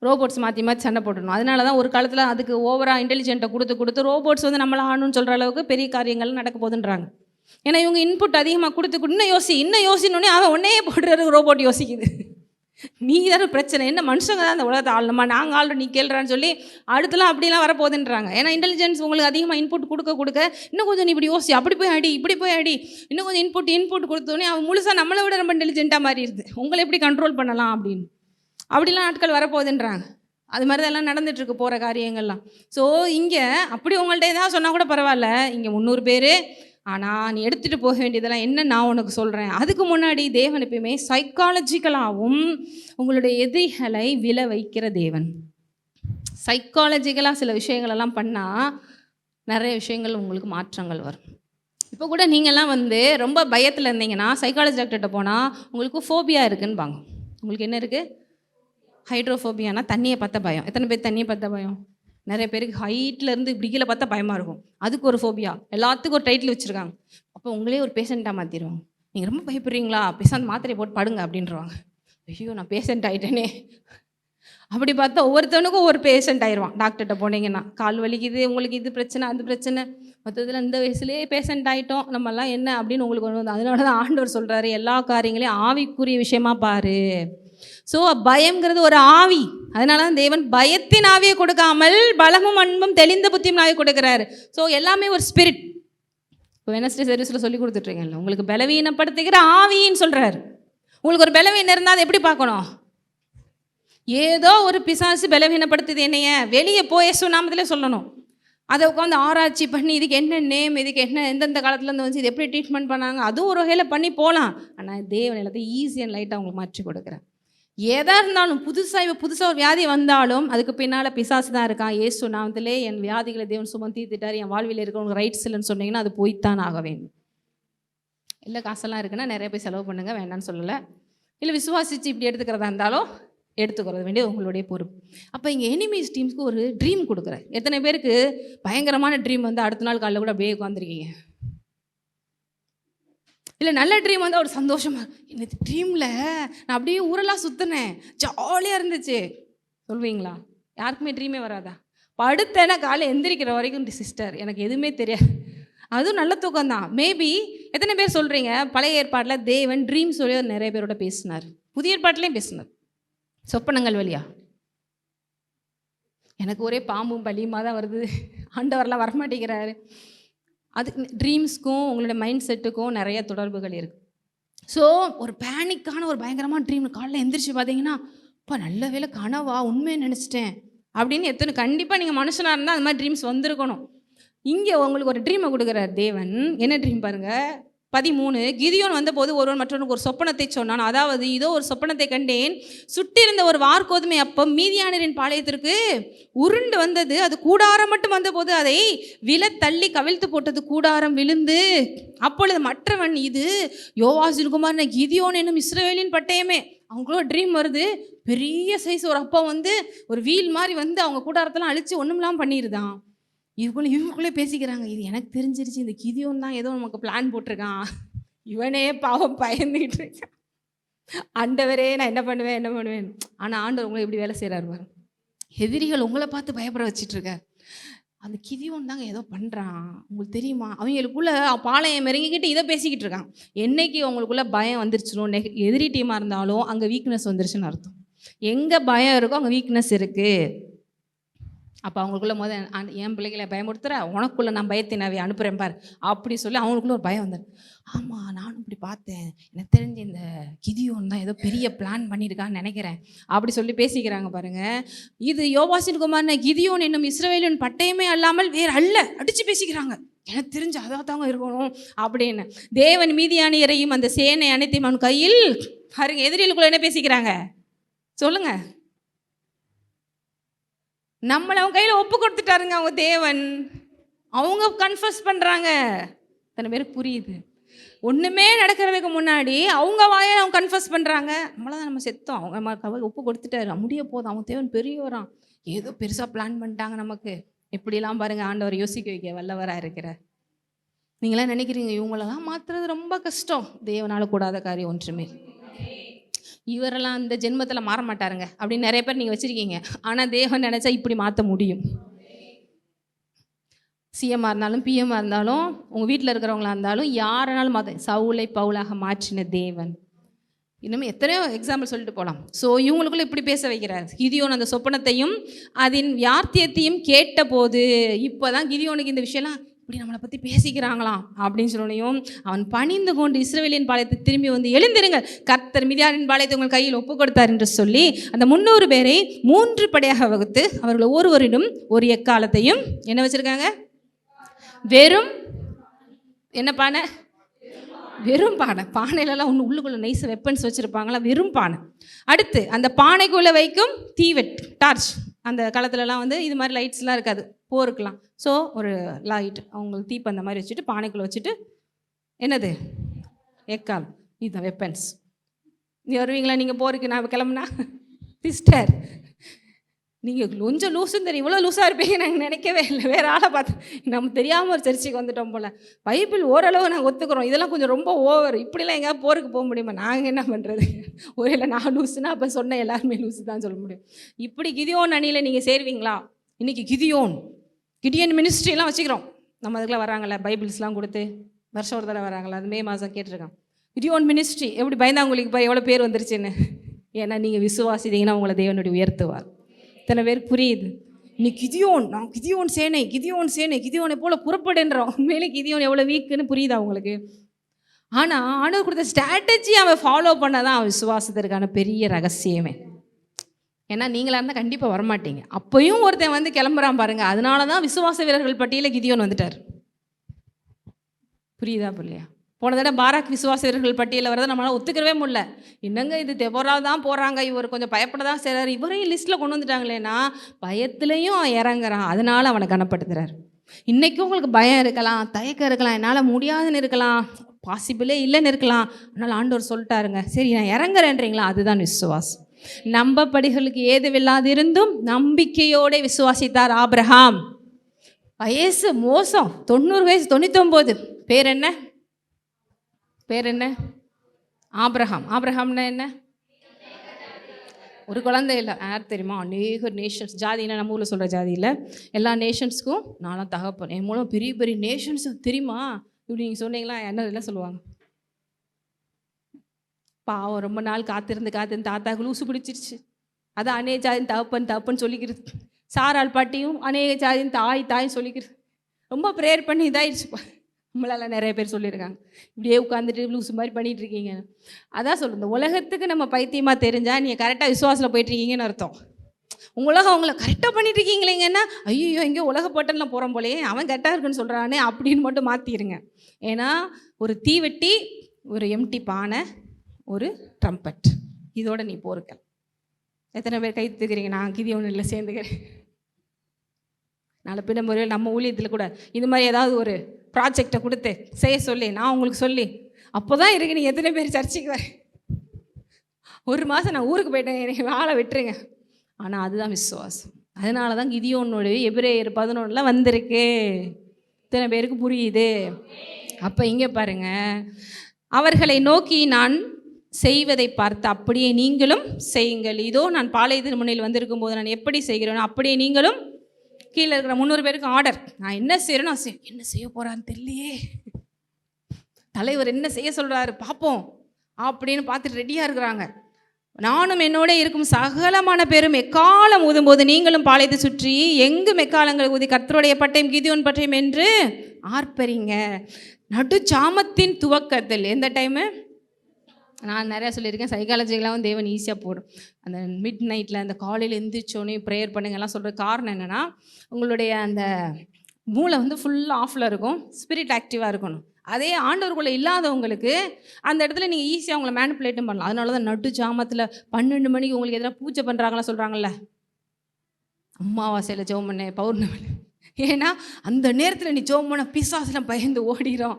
ரோபோட்ஸ் மாற்றி மாற்றி சண்டை போடணும். அதனால தான் ஒரு காலத்தில் அதுக்கு ஓவராக இன்டெலிஜென்ட்டை கொடுத்து ரோபோட்ஸ் வந்து நம்மளை ஆணுன்னு சொல்கிற அளவுக்கு பெரிய காரியங்கள் நடக்க போகுதுன்றாங்க. ஏன்னா இவங்க இன்புட் அதிகமாக கொடுத்து இன்னும் யோசினோடனே அவன் ஒன்னே போடுறதுக்கு ரோபோட் யோசிக்குது. நீ தானே பிரச்சனை, என்ன மனுஷங்க தான் அந்த உலகத்தை ஆளணுமா, நாங்கள் ஆள்றோம் நீ கேள்றான்னு சொல்லி அடுத்தலாம் அப்படிலாம் வரப்போகுதுன்றாங்க. ஏன்னா இன்டெலிஜென்ஸ் உங்களுக்கு அதிகமாக இன்புட் கொடுக்க இன்னும் கொஞ்சம் நீ இப்படி யோசி, அப்படி போய் அடி இப்படி போய் அடி, இன்னும் கொஞ்சம் இன்புட் கொடுத்தோன்னே அவன் முழுசாக நம்மளை விட ரொம்ப இன்டெலிஜென்ட்டாக மாறிடுது. உங்களை எப்படி கண்ட்ரோல் பண்ணலாம் அப்படின்னு அப்படிலாம் ஆட்கள் வரப்போகுதுன்றாங்க. அது மாதிரி தான் எல்லாம் நடந்துகிட்ருக்கு போகிற காரியங்கள்லாம். ஸோ இங்கே அப்படி உங்கள்கிட்ட ஏதாவது சொன்னால் கூட பரவாயில்ல, இங்கே 300 பேர். ஆனால் நீ எடுத்துகிட்டு போக வேண்டியதெல்லாம் என்ன நான் உனக்கு சொல்கிறேன். அதுக்கு முன்னாடி தேவன் எப்பயுமே சைக்காலஜிக்கலாகவும் உங்களுடைய எதிரிகளை விழ வைக்கிற தேவன். சைக்காலஜிக்கலாக சில விஷயங்களெல்லாம் பண்ணால் நிறைய விஷயங்கள் உங்களுக்கு மாற்றங்கள் வரும். இப்போ கூட நீங்கள்லாம் வந்து ரொம்ப பயத்தில் இருந்தீங்கன்னா சைக்காலஜி டாக்டர்கிட்ட போனால் உங்களுக்கு ஃபோபியா இருக்குன்னுபாங்க. உங்களுக்கு என்ன இருக்குது, ஹைட்ரோஃபோபியானா தண்ணியை பார்த்தா பயம். எத்தனை பேர் தண்ணியை பார்த்தா பயம்? நிறைய பேருக்கு ஹைட்லேருந்து இப்படி கீழே பார்த்தா பயமாக இருக்கும், அதுக்கு ஒரு ஃபோபியா. எல்லாத்துக்கும் ஒரு டைட்டில் வச்சுருக்காங்க. அப்போ உங்களே ஒரு பேஷண்ட்டாக மாற்றிடுவாங்க. நீங்கள் ரொம்ப பயப்படுறீங்களா, பேசாந்து மாத்திரையை போட்டு படுங்க அப்படின்றவாங்க. ஐயோ நான் பேஷண்ட் ஆகிட்டேனே. அப்படி பார்த்தா ஒவ்வொருத்தவனுக்கும் ஒரு பேஷண்ட் ஆயிடுவான். டாக்டர்கிட்ட போனீங்கன்னா கால் வலிக்குது, உங்களுக்கு இது பிரச்சனை அது பிரச்சனை, மொத்தத்தில் இந்த வயசுலேயே பேஷண்ட் ஆகிட்டோம் நம்மெல்லாம் என்ன அப்படின்னு உங்களுக்கு ஒன்று வந்து. அதனால தான் ஆண்டவர் சொல்கிறாரு, எல்லா காரியங்களையும் ஆவிக்குரிய விஷயமா பாரு. ஸோ பயம்ங்கிறது ஒரு ஆவி. அதனால தான் தேவன் பயத்தின் ஆவியை கொடுக்காமல் பலமும் அன்பும் தெளிந்த புத்தியும் ஆவியை கொடுக்குறாரு. ஸோ எல்லாமே ஒரு ஸ்பிரிட். இப்போ வெனஸ்டே சர்வீஸில் சொல்லி கொடுத்துட்ருக்கீங்கல்ல, உங்களுக்கு பலவீனப்படுத்துகிற ஆவின்னு சொல்கிறாரு. உங்களுக்கு ஒரு பலவீனம் இருந்தால் அதை எப்படி பார்க்கணும், ஏதோ ஒரு பிசாசு பலவீனப்படுத்துது என்னைய, வெளியே போய் சுனாமத்திலே சொல்லணும். அதை உட்காந்து ஆராய்ச்சி பண்ணி இதுக்கு என்ன நேம், இதுக்கு என்ன எந்தெந்த காலத்துலேருந்து வந்து இது எப்படி ட்ரீட்மெண்ட் பண்ணாங்க, அதுவும் ஒரு வகையில் பண்ணி போகலாம். ஆனால் தேவன் எல்லாத்தையும் ஈஸி அண்ட் லைட்டாக அவங்களுக்கு மாற்றி கொடுக்குறேன். எதாக இருந்தாலும் புதுசாக ஒரு வியாதி வந்தாலும் அதுக்கு பின்னால் பிசாசு தான் இருக்கான். இயேசு நாமத்திலே என் வியாதிகளை தேவன் சுமந்து தீர்த்துட்டார், என் வாழ்வில் இருக்கிறவங்க ரைட்ஸ் இல்லைன்னு சொன்னீங்கன்னா அது போய்த்தான் ஆக வேண்டும். இல்லை காசெல்லாம் இருக்குன்னா நிறைய போய் செலவு பண்ணுங்கள், வேண்டான்னு சொல்லலை. இல்லை விசுவாசித்து இப்படி எடுத்துக்கிறதா இருந்தாலும் எடுத்துக்கிறது வேண்டிய உங்களுடைய பொறுப்பு. அப்போ இங்கே எனிமீஸ் டீம்ஸ்க்கு ஒரு ட்ரீம் கொடுக்குறேன். எத்தனை பேருக்கு பயங்கரமான ட்ரீம் வந்து அடுத்த நாள் காலையில் கூட அப்படியே உட்காந்துருக்கீங்க? இல்லை நல்ல ட்ரீம் வந்து ஒரு சந்தோஷமாக, எனக்கு ட்ரீமில் நான் அப்படியே ஊரெல்லாம் சுற்றினேன், ஜாலியாக இருந்துச்சு சொல்வீங்களா? யாருக்குமே ட்ரீமே வராதா? படுத்தேன்னா காலையில் எந்திரிக்கிற வரைக்கும் சிஸ்டர் எனக்கு எதுவுமே தெரியாது, அதுவும் நல்ல தூக்கம் தான். மேபி எத்தனை பேர் சொல்கிறீங்க பழைய ஏற்பாட்டில் தேவன் ட்ரீம் சொல்லி நிறைய பேரோட பேசினார், புதிய ஏற்பாட்டிலையும் பேசினார் சொப்பனங்கள் வழியா. எனக்கு ஒரே பாம்பும் பலியுமா தான் வருது, ஆண்டவரெலாம் வரமாட்டேங்கிறாரு. அது ட்ரீம்ஸ்க்கும் உங்களோட மைண்ட் செட்டுக்கும் நிறைய தொடர்புகள் இருக்குது. ஸோ ஒரு பேனிக்கான ஒரு பயங்கரமான ட்ரீம். காலைல எந்திரிச்சு பார்த்தீங்கன்னா, அப்பா நல்ல வேளை கனவா உண்மையை நினச்சிட்டேன் அப்படின்னு எத்தனை கண்டிப்பாக நீங்கள் மனுஷனாக இருந்தால் அது மாதிரி ட்ரீம்ஸ் வந்திருக்கணும். இங்கே உங்களுக்கு ஒரு ட்ரீமை கொடுக்குறார் தேவன். என்ன ட்ரீம் பாருங்க. 13 கிதியோன் வந்தபோது ஒருவன் மற்றவனுக்கு ஒரு சொப்பனத்தை சொன்னான். அதாவது இதோ ஒரு சொப்பனத்தை கண்டேன், சுட்டிருந்த ஒரு வார்கோதுமை அப்பம் மீதியானரின் பாளையத்திற்கு உருண்டு வந்தது. அது கூடாரம் மட்டும் வந்தபோது அதை விழ தள்ளி கவிழ்த்து போட்டது. கூடாரம் விழுந்து அப்பொழுது மற்றவன், இது யோவாசின் குமாரன் கிதியோன் என்னும் இஸ்ரவேலின் பட்டயமே. அவங்களோட ட்ரீம் வருது. பெரிய சைஸ் ஒரு அப்பம் வந்து ஒரு வீல் மாதிரி வந்து அவங்க கூடாரத்தெல்லாம் அழிச்சு ஒன்றும்லாம் பண்ணிடுதான். இவங்களுக்குள்ளே பேசிக்கிறாங்க, இது எனக்கு தெரிஞ்சிருச்சு, இந்த கிதியோன் தான் ஏதோ நமக்கு பிளான் போட்டிருக்கான், இவனே பாவம் பயந்துக்கிட்டு இருக்கான், ஆண்டவரே நான் என்ன பண்ணுவேன். ஆனால் ஆண்டவர் உங்களை எப்படி வேலை செய்கிறாரு பாருங்க. எதிரிகள் உங்களை பார்த்து பயப்பட வச்சிட்டு இருக்க, அந்த கிதியோன் தாங்க ஏதோ பண்ணுறான், உங்களுக்கு தெரியுமா? அவங்களுக்குள்ள பாளையம் இறங்கிக்கிட்டு இதை பேசிக்கிட்டு இருக்கான். என்னைக்கு அவங்களுக்குள்ள பயம் வந்துருச்சுனோ, எதிரி டீமாக இருந்தாலும் அங்கே வீக்னஸ் வந்துருச்சுன்னு அர்த்தம். எங்கே பயம் இருக்கோ அங்கே வீக்னஸ் இருக்குது. அப்போ அவங்களுக்குள்ள என் பிள்ளைகளை பயமுறுத்துற, உனக்குள்ளே நான் பயத்தினாவே அனுப்புகிறேன் பார் அப்படி சொல்லி அவங்களுக்குள்ள ஒரு பயம் வந்தார். ஆமாம் நானும் இப்படி பார்த்தேன், எனக்கு தெரிஞ்சு இந்த கிதியோன் தான் ஏதோ பெரிய பிளான் பண்ணியிருக்கான்னு நினைக்கிறேன் அப்படி சொல்லி பேசிக்கிறாங்க பாருங்கள். இது யோவாசின் குமாரனை கிதியோன் என்னும் இஸ்ரவேலின் பட்டயமே அல்லாமல் வேறு அல்ல அடித்து பேசிக்கிறாங்க. எனக்கு தெரிஞ்சு அதாக தாங்க இருக்கணும் அப்படின்னு. தேவன் மீதியானியரையும் அந்த சேனை அனைத்தையும் அவன் கையில் பாருங்க. எதிரிகளுக்குள்ள என்ன பேசிக்கிறாங்க சொல்லுங்கள்? நம்மளை அவங்க கையில் ஒப்பு கொடுத்துட்டாருங்க அவங்க தேவன். அவங்க கன்ஃபஸ் பண்ணுறாங்க. இத்தனை பேருக்கு புரியுது. ஒன்றுமே நடக்கிறதுக்கு முன்னாடி அவங்க வாயை அவங்க கன்ஃபஸ் பண்ணுறாங்க. நம்மளாம் நம்ம செத்தோம், அவங்க நம்ம ஒப்பு கொடுத்துட்டாரு, முடிய போதும், அவங்க தேவன் பெரியவரான், ஏதோ பெருசாக பிளான் பண்ணிட்டாங்க நமக்கு. எப்படிலாம் பாருங்கள் ஆண்டவர் யோசிக்க வைக்க வல்லவராக இருக்கிறார். நீங்களாம் நினைக்கிறீங்க இவங்களெல்லாம் மாற்றுறது ரொம்ப கஷ்டம். தேவனால் கூடாத காரியம் ஒன்றுமே. இவரெல்லாம் இந்த ஜென்மத்தில் மாற மாட்டாருங்க அப்படின்னு நிறைய பேர் நீங்கள் வச்சுருக்கீங்க. ஆனால் தேவன் நினச்சா இப்படி மாற்ற முடியும். சிஎம்மாக இருந்தாலும் பிஎம்மாக இருந்தாலும் உங்கள் வீட்டில் இருக்கிறவங்களா இருந்தாலும் யாருனாலும் மாற்ற, சவுலை பவுலாக மாற்றின தேவன். இன்னும் எத்தனையோ எக்ஸாம்பிள் சொல்லிட்டு போகலாம். ஸோ இவங்களுக்குள்ள இப்படி பேச வைக்கிறார். கிதியோன் அந்த சொப்பனத்தையும் அதன் யார்த்தியத்தையும் கேட்ட போது, இப்போ தான் கிதியோனுக்கு இந்த விஷயம்லாம் இப்படி நம்மளை பற்றி பேசிக்கிறாங்களாம் அப்படின்னு சொன்னையும் அவன் பணிந்து கொண்டு இஸ்ரவேலின் பாளையத்தை திரும்பி வந்து, எழுந்திருங்கள், கர்த்தர் மிதியானின் பாளையத்தை உங்கள் கையில் ஒப்பு கொடுத்தார் என்று சொல்லி அந்த 300 பேரை 3 படையாக வகுத்து அவர்கள் ஒருவரிடம் ஒரு எக்காலத்தையும் என்ன வச்சுருக்காங்க? வெறும் என்ன பானை? வெறும் பானை. பானையிலலாம் ஒன்று உள்ளுக்குள்ளே நைஸ் வெப்பன்ஸ் வச்சுருப்பாங்களா? வெறும் பானை. அடுத்து அந்த பானைக்குள்ளே வைக்கும் தீவெட் டார்ச். அந்த காலத்துலலாம் வந்து இது மாதிரி லைட்ஸ்லாம் இருக்காது போருக்கலாம். ஸோ ஒரு லைட் அவங்களுக்கு தீப்பந்த மாதிரி வச்சுட்டு பானைக்குள்ளே வச்சுட்டு என்னது எக்கால், இதுதான் வெப்பன்ஸ். நீ வருவீங்களா நீங்கள் போருக்கு? நான் கிளம்புனா சிஸ்டர் நீங்கள் கொஞ்சம் லூஸுன்னு தெரியும், இவ்வளோ லூஸாக இருப்பீங்க நாங்கள் நினைக்கவே இல்லை. வேறு ஆளை பார்த்து நம்ம தெரியாமல் ஒரு சர்ச்சைக்கு வந்துட்டோம் போல். பைபிள் ஓரளவு நாங்கள் ஒத்துக்கிறோம், இதெல்லாம் கொஞ்சம் ரொம்ப ஓவர், இப்படிலாம் எங்கேயாவது போருக்கு போக முடியுமா? நாங்கள் என்ன பண்ணுறது? ஒரே நான் லூஸுன்னா அப்போ சொன்ன எல்லாருமே லூஸு தான் சொல்ல முடியும். இப்படி கிதியோன் அணியில் நீங்கள் சேருவீங்களா? இன்றைக்கி கிடியன் மினிஸ்ட்ரிலாம் வச்சுக்கிறோம். நம்ம அதுக்கெலாம் வராங்களே, பைபிள்ஸ்லாம் கொடுத்து வருஷம் ஒரு தடவை வராங்களா? அது மே மாதம் கேட்டிருக்கான். கிடியோன் மினிஸ்ட்ரி எப்படி பயந்தாங்களுக்கு எவ்வளோ பேர் வந்துருச்சுன்னு. ஏன்னா நீங்கள் விசுவாசித்தீங்கன்னா உங்களை தேவனுடைய உயர்த்துவார். இத்தனை பேருக்கு புரியுது. இன்னைக்கு கிதியோன் சேனை கிதியோனை போல புறப்படுன்றோம். உண்மையிலே கிதியோன் எவ்வளோ வீக்குன்னு புரியுதா உங்களுக்கு? ஆனால் ஆண்டவர் கொடுத்த ஸ்ட்ராட்டஜி அவன் ஃபாலோ பண்ணதான் அவன் விசுவாசத்திற்கான பெரிய ரகசியமே. ஏன்னா நீங்களாக இருந்தால் கண்டிப்பாக வரமாட்டீங்க. அப்போயும் ஒருத்தன் வந்து கிளம்புறான் பாருங்கள். அதனால தான் விசுவாச வீரர்கள் பட்டியலில் கிதியோன் வந்துட்டார். புரியுதா புள்ளையா? போன தடவை பாராக் விசுவாச வீரர்கள் பட்டியலில் வரதை நம்மளால் ஒத்துக்கவே முடியல. என்னங்க இது தெபோரா தான் போகிறாங்க, இவர் கொஞ்சம் பயப்பட தான் செய்கிறார், இவரையும் லிஸ்ட்டில் கொண்டு வந்துட்டாங்களேன்னா பயத்துலேயும் இறங்குறான், அதனால் அவனை கனப்படுத்துகிறார். இன்றைக்கும் உங்களுக்கு பயம் இருக்கலாம், தயக்கம் இருக்கலாம், என்னால் முடியாதுன்னு இருக்கலாம், பாசிபிளே இல்லைன்னு இருக்கலாம். அதனால் ஆண்டவர் சொல்லிட்டாருங்க, சரி நான் இறங்குறேன்றீங்களா? அதுதான் விசுவாசம். நம்பப்படுகளுக்கு ஏதுவில்லாதிருந்தும் நம்பிக்கையோடு விசுவாசித்தார் ஆபிரகாம். வயசு மோசம், 90 வயசு 99. பேர் என்ன? ஆபிரகாம்னா என்ன? ஒரு குழந்தை இல்லை, யார் தெரியுமா? அநேக நேஷன்ஸ், ஜாதினா நம்ம ஊரில் சொல்கிற ஜாதி இல்லை, எல்லா நேஷன்ஸுக்கும் நானும் தகப்பன், என் மூலம் பெரிய பெரிய நேஷன்ஸ் தெரியுமா இப்படி நீங்கள் சொன்னீங்களா? என்ன சொல்லுவாங்க? பாவம் ரொம்ப நாள் காத்திருந்து தாத்தாக்கு லூசு பிடிச்சிருச்சு. அது அநேக ஜாதியின் தகப்பன் சொல்லிக்கிறது. சாரால் பாட்டியும் அநேக ஜாதியின் தாயின்னு சொல்லிக்கிறது. ரொம்ப ப்ரேயர் பண்ணி இதாகிடுச்சுப்பா. நம்மளால நிறைய பேர் சொல்லியிருக்காங்க, இப்படியே உட்காந்துட்டு லூசு மாதிரி பண்ணிட்டு இருக்கீங்க. அதான் சொல்லுங்க, இந்த உலகத்துக்கு நம்ம பைத்தியமாக தெரிஞ்சா நீங்கள் கரெக்டாக விசுவாசத்தில் போயிட்டு இருக்கீங்கன்னு அர்த்தம். உலகம் அவங்கள கரெக்டாக பண்ணிட்டு இருக்கீங்களேங்கன்னா, ஐயோ எங்கேயோ உலக பட்டனில் போகிறோம் போலயே, அவன் கரெக்டாக இருக்குன்னு சொல்கிறானே அப்படின்னு மட்டும் மாற்றிடுங்க. ஏன்னா ஒரு தீவெட்டி, ஒரு எம்டி பானை, ஒரு ட்ரம்பட், இதோட நீ போருக்க. எத்தனை பேர் கை தூக்குறீங்க? நான் கிதியோன் இல்லை சேர்ந்துக்கிறேன். நாளை பின்ன முறையில் நம்ம ஊழியத்தில் கூட இது மாதிரி ஏதாவது ஒரு ப்ராஜெக்டை கொடுத்து செய்ய சொல்லி, நான் உங்களுக்கு சொல்லி, அப்போ தான் இருக்கு நீங்கள் எத்தனை பேர் சர்ச்சைக்கு வர. ஒரு மாதம் நான் ஊருக்கு போயிட்டேன், எனக்கு வாழை விட்டுருங்க. ஆனால் அதுதான் விசுவாசம். அதனால தான் கிதியோனுடைய எபிரேயர் 11 வந்திருக்கு. இத்தனை பேருக்கு புரியுது. அப்போ இங்கே பாருங்க, அவர்களை நோக்கி நான் செய்வதை பார்த்து அப்படியே நீங்களும் செய்யுங்கள். இதோ நான் பாளையத்தின் முன்னில் வந்திருக்கும் போது நான் எப்படி செய்கிறேனோ அப்படியே நீங்களும். கீழே இருக்கிற 300 பேருக்கு ஆர்டர். நான் என்ன செய்கிறேனோ என்ன செய்ய போகிறான்னு தெரியலையே, தலைவர் என்ன செய்ய சொல்கிறாரு பார்ப்போம் அப்படின்னு பார்த்துட்டு ரெடியாக இருக்கிறாங்க. நானும் என்னோட இருக்கும் சகலமான பேரும் எக்காலம் ஊதும்போது நீங்களும் பாளையத்தை சுற்றி எங்கும் எக்காலங்களை ஊதி கர்த்தருடைய பட்டயம் கிதியோன் பட்டயம் என்று ஆர்ப்பரிங்க. நடு சாமத்தின் துவக்கத்தில், எந்த டைமு நான் நிறையா சொல்லியிருக்கேன், சைக்காலஜிக்கலாகவும் தேவன் ஈஸியாக போடும். அந்த மிட் நைட்டில் அந்த காலையில் எந்திரிச்சோன்னே ப்ரேயர் பண்ணுங்கலாம் சொல்கிற காரணம் என்னென்னா, உங்களுடைய அந்த மூளை வந்து ஃபுல்லாக ஆஃபில் இருக்கும், ஸ்பிரிட் ஆக்டிவாக இருக்கணும். அதே ஆண்டவருக்குள்ளே இல்லாதவங்களுக்கு அந்த இடத்துல நீங்கள் ஈஸியாக அவங்கள மேனிப்புலேட்டும் பண்ணலாம். அதனால தான் நடு ஜாமத்தில் 12 மணிக்கு உங்களுக்கு எதனா பூஜை பண்ணுறாங்களா சொல்கிறாங்கல்ல, அமாவாசையில் ஜெபம் பண்ண, பௌர்ணமி. ஏன்னா அந்த நேரத்தில் நீ ஜெபம் பண்ண பிசாசுலாம் பயந்து ஓடிடும்.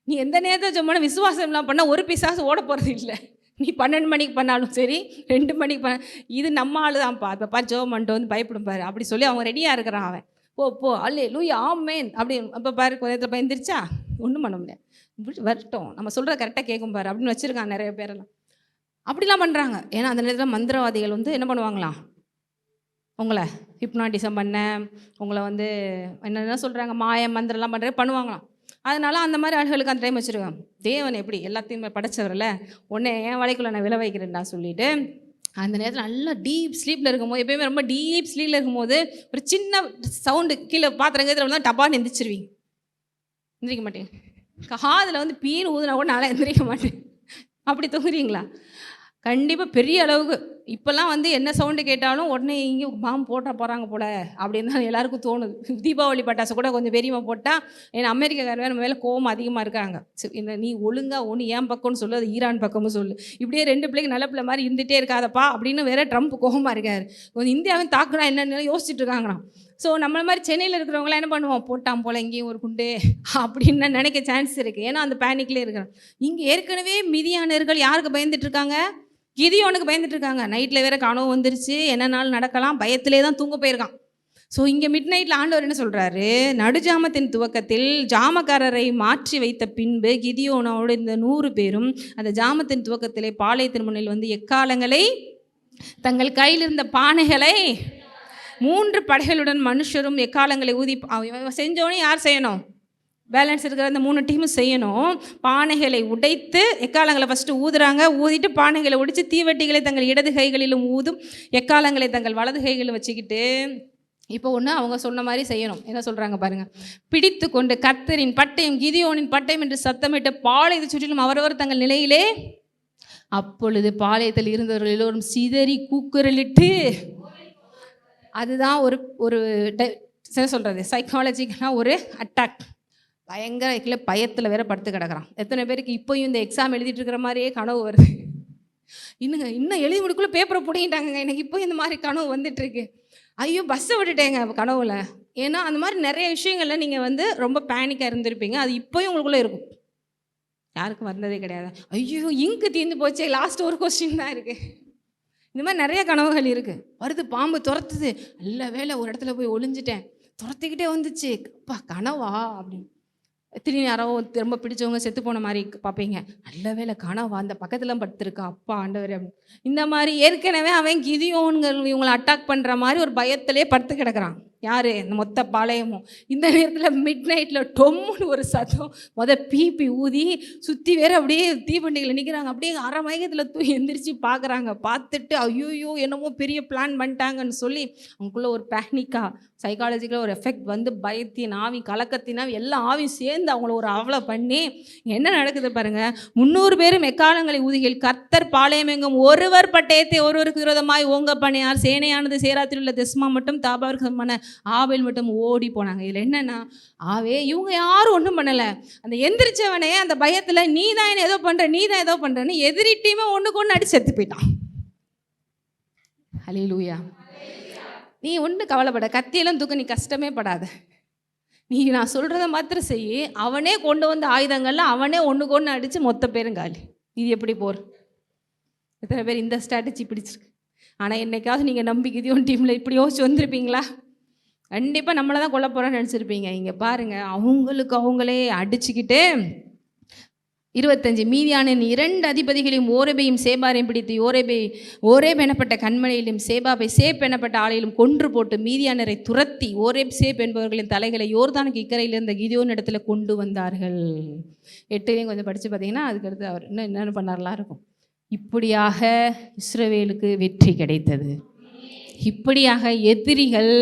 நீ எந்த நேரத்தில் ஜெபம் பண்ண விசுவாசம்லாம் பண்ணால் ஒரு பிசாசு ஓட போகிறது இல்லை. நீ 12 மணிக்கு பண்ணாலும் சரி, 2 மணிக்கு பண்ண, இது நம்ம ஆளு தான்ப்பா, இப்போ பாரு ஜெபம் பண்ணிட்டு வந்து பயப்படும் பாரு அப்படி சொல்லி அவங்க ரெடியாக இருக்கிறான். அவன் போ அல்லேலூயா ஆமென் அப்படி. அப்போ பாரு கொஞ்ச நேரத்தில் பயந்துருச்சா, ஒன்றும் பண்ண முடியாது, வரட்டும் நம்ம சொல்கிறத கரெக்டாக கேட்கும் பாரு அப்படின்னு வச்சுருக்காங்க நிறைய பேரெல்லாம். அப்படிலாம் பண்ணுறாங்க. ஏன்னா அந்த நேரத்தில் மந்திரவாதிகள் வந்து என்ன பண்ணுவாங்களாம், உங்களை ஹிப்னாட்டிசம் பண்ண, உங்களை வந்து என்னென்ன சொல்கிறாங்க, மாய மந்திரம்லாம் பண்ணுவாங்களாம். அதனால அந்த மாதிரி ஆளுகளுக்கு அந்த டைம் வச்சுருக்காங்க. தேவன் எப்படி எல்லாத்தையுமே படைச்சவரில் உடனே என் வலைக்குள்ளே நான் விளை வைக்கிறேன்டா சொல்லிட்டு அந்த நேரத்தில் நல்லா டீப் ஸ்லீப்பில் இருக்கும்போது, எப்போயுமே ரொம்ப டீப் ஸ்லீப்பில் இருக்கும்போது ஒரு சின்ன சவுண்டு கீழே பாத்திரங்கிறதுல தான் டப்பான்னு எந்திரிச்சிருவீங்க. எந்திரிக்க மாட்டேங்க. காதில் வந்து பீன் ஊதுனா கூட நாளை எந்திரிக்க மாட்டேன். அப்படி தூங்குறீங்களா? கண்டிப்பாக பெரிய அளவுக்கு. இப்போல்லாம் வந்து என்ன சவுண்டு கேட்டாலும் உடனே இங்கே பாம்பு போட்ட போகிறாங்க போல அப்படின்னு தான் எல்லாருக்கும் தோணுது. தீபாவளி பட்டாசு கூட கொஞ்சம் பெரியமாக போட்டால், ஏன்னா அமெரிக்காக்காரங்க நம்ம மேலே கோபம் அதிகமாக இருக்காங்க. என்ன நீ ஒழுங்காக ஒன்று ஏன் பக்கம்னு சொல்லு, அது ஈரான் பக்கமும் சொல்லு, இப்படியே 2 பிள்ளைங்க நல்ல பிள்ளை மாதிரி இருந்துகிட்டே இருக்காதப்பா அப்படின்னு வேற ட்ரம்ப் கோபமாக இருக்காரு. கொஞ்சம் இந்தியாவை தாக்குனா என்னென்ன யோசிச்சுட்டு இருக்காங்கண்ணா. ஸோ நம்மள மாதிரி சென்னையில் இருக்கிறவங்களாம் என்ன பண்ணுவோம், போட்டான் போல் எங்கேயும் ஒரு குண்டு அப்படின்னு நினைக்க சான்ஸ் இருக்குது. ஏன்னா அந்த பேனிக்லேயே இருக்கிறாங்க. இங்கே ஏற்கனவே மிதியானர்கள் யாருக்கு பயந்துட்டு இருக்காங்க, கிதியோனுக்கு பயந்துட்டு இருக்காங்க. நைட்டில் வேற கனவு வந்துருச்சு, என்னன்னாலும் நடக்கலாம், பயத்திலே தான் தூங்க போயிருக்கான். ஸோ இங்கே மிட் நைட்டில் ஆண்டவர் என்ன சொல்கிறாரு, நடுஜாமத்தின் துவக்கத்தில் ஜாமக்காரரை மாற்றி வைத்த பின்பு கிதியோனோடு இந்த 100 பேரும் அந்த ஜாமத்தின் துவக்கத்திலே பாளையத்தின் முன்னில் வந்து எக்காலங்களை தங்கள் கையில் இருந்த பானைகளை 3 படைகளுடன் மனுஷரும் எக்காலங்களை ஊதி செஞ்சோன்னே யார் செய்யணும், பேலன்ஸ் இருக்கிற அந்த 3 டீமும் செய்யணும். பானைகளை உடைத்து எக்காலங்களை ஃபஸ்ட்டு ஊதுறாங்க. ஊதிட்டு பானைகளை உடைத்து தீவெட்டிகளை தங்கள் இடது கைகளிலும் ஊதும், எக்காலங்களை தங்கள் வலது கைகளிலும் வச்சுக்கிட்டு இப்போ ஒன்று அவங்க சொன்ன மாதிரி செய்யணும். என்ன சொல்கிறாங்க பாருங்கள், பிடித்து கொண்டு கர்த்தரின் பட்டயம் கிதியோனின் பட்டயம் என்று சத்தமிட்டு பாளையத்தை சுற்றிலும் அவரவர் தங்கள் நிலையிலே. அப்பொழுது பாளையத்தில் இருந்தவர்கள் எல்லோரும் சிதறி கூக்குரலிட்டு, அதுதான் ஒரு என்ன சொல்கிறது, சைக்காலஜிக்கலாக ஒரு அட்டாக். பயங்கர இல்லை, பயத்தில் வேற படுத்து கிடக்கிறான். எத்தனை பேருக்கு இப்போயும் இந்த எக்ஸாம் எழுதிட்டு இருக்கிற மாதிரியே கனவு வருது. இன்னும் எழுதி முடிக்குள்ள பேப்பரை பிடிங்கிட்டாங்க, எனக்கு இப்போ இந்த மாதிரி கனவு வந்துட்டுருக்கு. ஐயோ பஸ்ஸை விட்டுட்டேங்க கனவுல. ஏன்னா அந்த மாதிரி நிறைய விஷயங்கள்ல நீங்கள் வந்து ரொம்ப பேனிக்காக இருந்திருப்பீங்க. அது இப்போயும் உங்களுக்குள்ளே இருக்கும். யாருக்கும் வந்ததே கிடையாது. ஐயோ இங்கு தீர்ந்து போச்சே, லாஸ்ட் ஒரு கொஸ்டின் தான் இருக்குது. இந்த மாதிரி நிறைய கனவுகள் இருக்குது. வருது, பாம்பு துரத்துது, நல்ல வேலை ஒரு இடத்துல போய் ஒளிஞ்சிட்டேன், துரத்திக்கிட்டே வந்துச்சு, அப்பா கனவா அப்படின்னு. திடீர்னு யாரோ ரொம்ப பிடிச்சவங்க செத்து போன மாதிரி பார்ப்பீங்க, நல்ல வேலை கனவா, அந்த பக்கத்தில் படுத்துருக்கா, அப்பா ஆண்டவர் அப்படின்னு. இந்த மாதிரி ஏற்கனவே அவன் கிதியோன்கள் இவங்களை அட்டாக் பண்ணுற மாதிரி ஒரு பயத்திலே படுத்து கிடக்கிறான். யார்? இந்த மொத்த பாளையமும். இந்த நேரத்தில் மிட் நைட்டில் டொம்முன்னு ஒரு சத்தம். பீப்பி ஊதி சுற்றி வேற அப்படியே தீவண்டிகள் நிற்கிறாங்க. அப்படியே அரை மயக்கத்தில் தூக்கி எந்திரிச்சு பார்க்குறாங்க. பார்த்துட்டு ஐயோயோ என்னமோ பெரிய பிளான் பண்ணிட்டாங்கன்னு சொல்லி அவங்களுக்குள்ள ஒரு பேனிக்காக சைக்காலஜிக்கலாக ஒரு எஃபெக்ட் வந்து பயத்தின் ஆவி, கலக்கத்தின் ஆவி, எல்லா ஆவியும் சேர்ந்து அவங்கள ஒரு அவலை பண்ணி என்ன நடக்குது பாருங்கள். 300 பேரும் எக்காலங்களை ஊதிகள் கர்த்தர் பாளையமெங்கும் ஒருவர் பட்டயத்தை ஒருவருக்கு விரோதமாய் ஓங்க பண்ணியார். சேனையானது சேராத்தில் உள்ள தெஸ்மா மட்டும் தாபாருக்குமான ஆபேல் மட்டும் ஓடி போனாங்க. இதில் என்னென்னா இவங்க யாரும் ஒன்றும் பண்ணலை. அந்த எந்திரிச்சவனே அந்த பயத்தில் நீ தான் ஏதோ பண்ணுற, நீ தான் ஏதோ பண்ணுறன்னு எதிரிட்டையுமே ஒன்றுக்கு ஒன்று அடி செத்து போயிட்டான். ஹல்லேலூயா. நீ ஒன்றும் கவலைப்பட, கத்தியெல்லாம் தூக்க நீ கஷ்டமே படாத. நீ நான் சொல்கிறத மாத்திரம் செய்யி. அவனே கொண்டு வந்த ஆயுதங்கள்லாம் அவனே ஒன்றுக்கு ஒன்று அடித்து மொத்த பேரும் காலி. இது எப்படி போர்? எத்தனை பேர் இந்த ஸ்ட்ராட்டஜி பிடிச்சிருக்கு? ஆனால் என்னைக்காவது நீங்கள் நம்பிக்கையும் டீமில் இப்படி யோசிச்சு வந்திருப்பீங்களா? கண்டிப்பாக நம்மளை தான் கொல்ல போகிறோன்னு நினச்சிருப்பீங்க. இங்கே பாருங்கள், அவங்களுக்கு அவங்களே அடிச்சுக்கிட்டு 25 மீதியானின் 2 அதிபதிகளையும் ஓரேபையும் சேபாரையும் பிடித்து ஓரேப் எனப்பட்ட கண்மலையிலும் சேபாவை சேப் எனப்பட்ட ஆலையிலும் கொன்று போட்டு மீதியானரை துரத்தி ஓரேப் சேப் என்பவர்களின் தலைகளை யோர்தானுக்கு இக்கரையில் இருந்த கிதியோன் இடத்துல கொண்டு வந்தார்கள். 8 கொஞ்சம் படித்து பார்த்தீங்கன்னா அதுக்கடுத்து அவர் இன்னும் என்னென்ன பண்ணாரெலாம் இருக்கும். இப்படியாக இஸ்ரவேலுக்கு வெற்றி கிடைத்தது. இப்படியாக எதிரிகள்,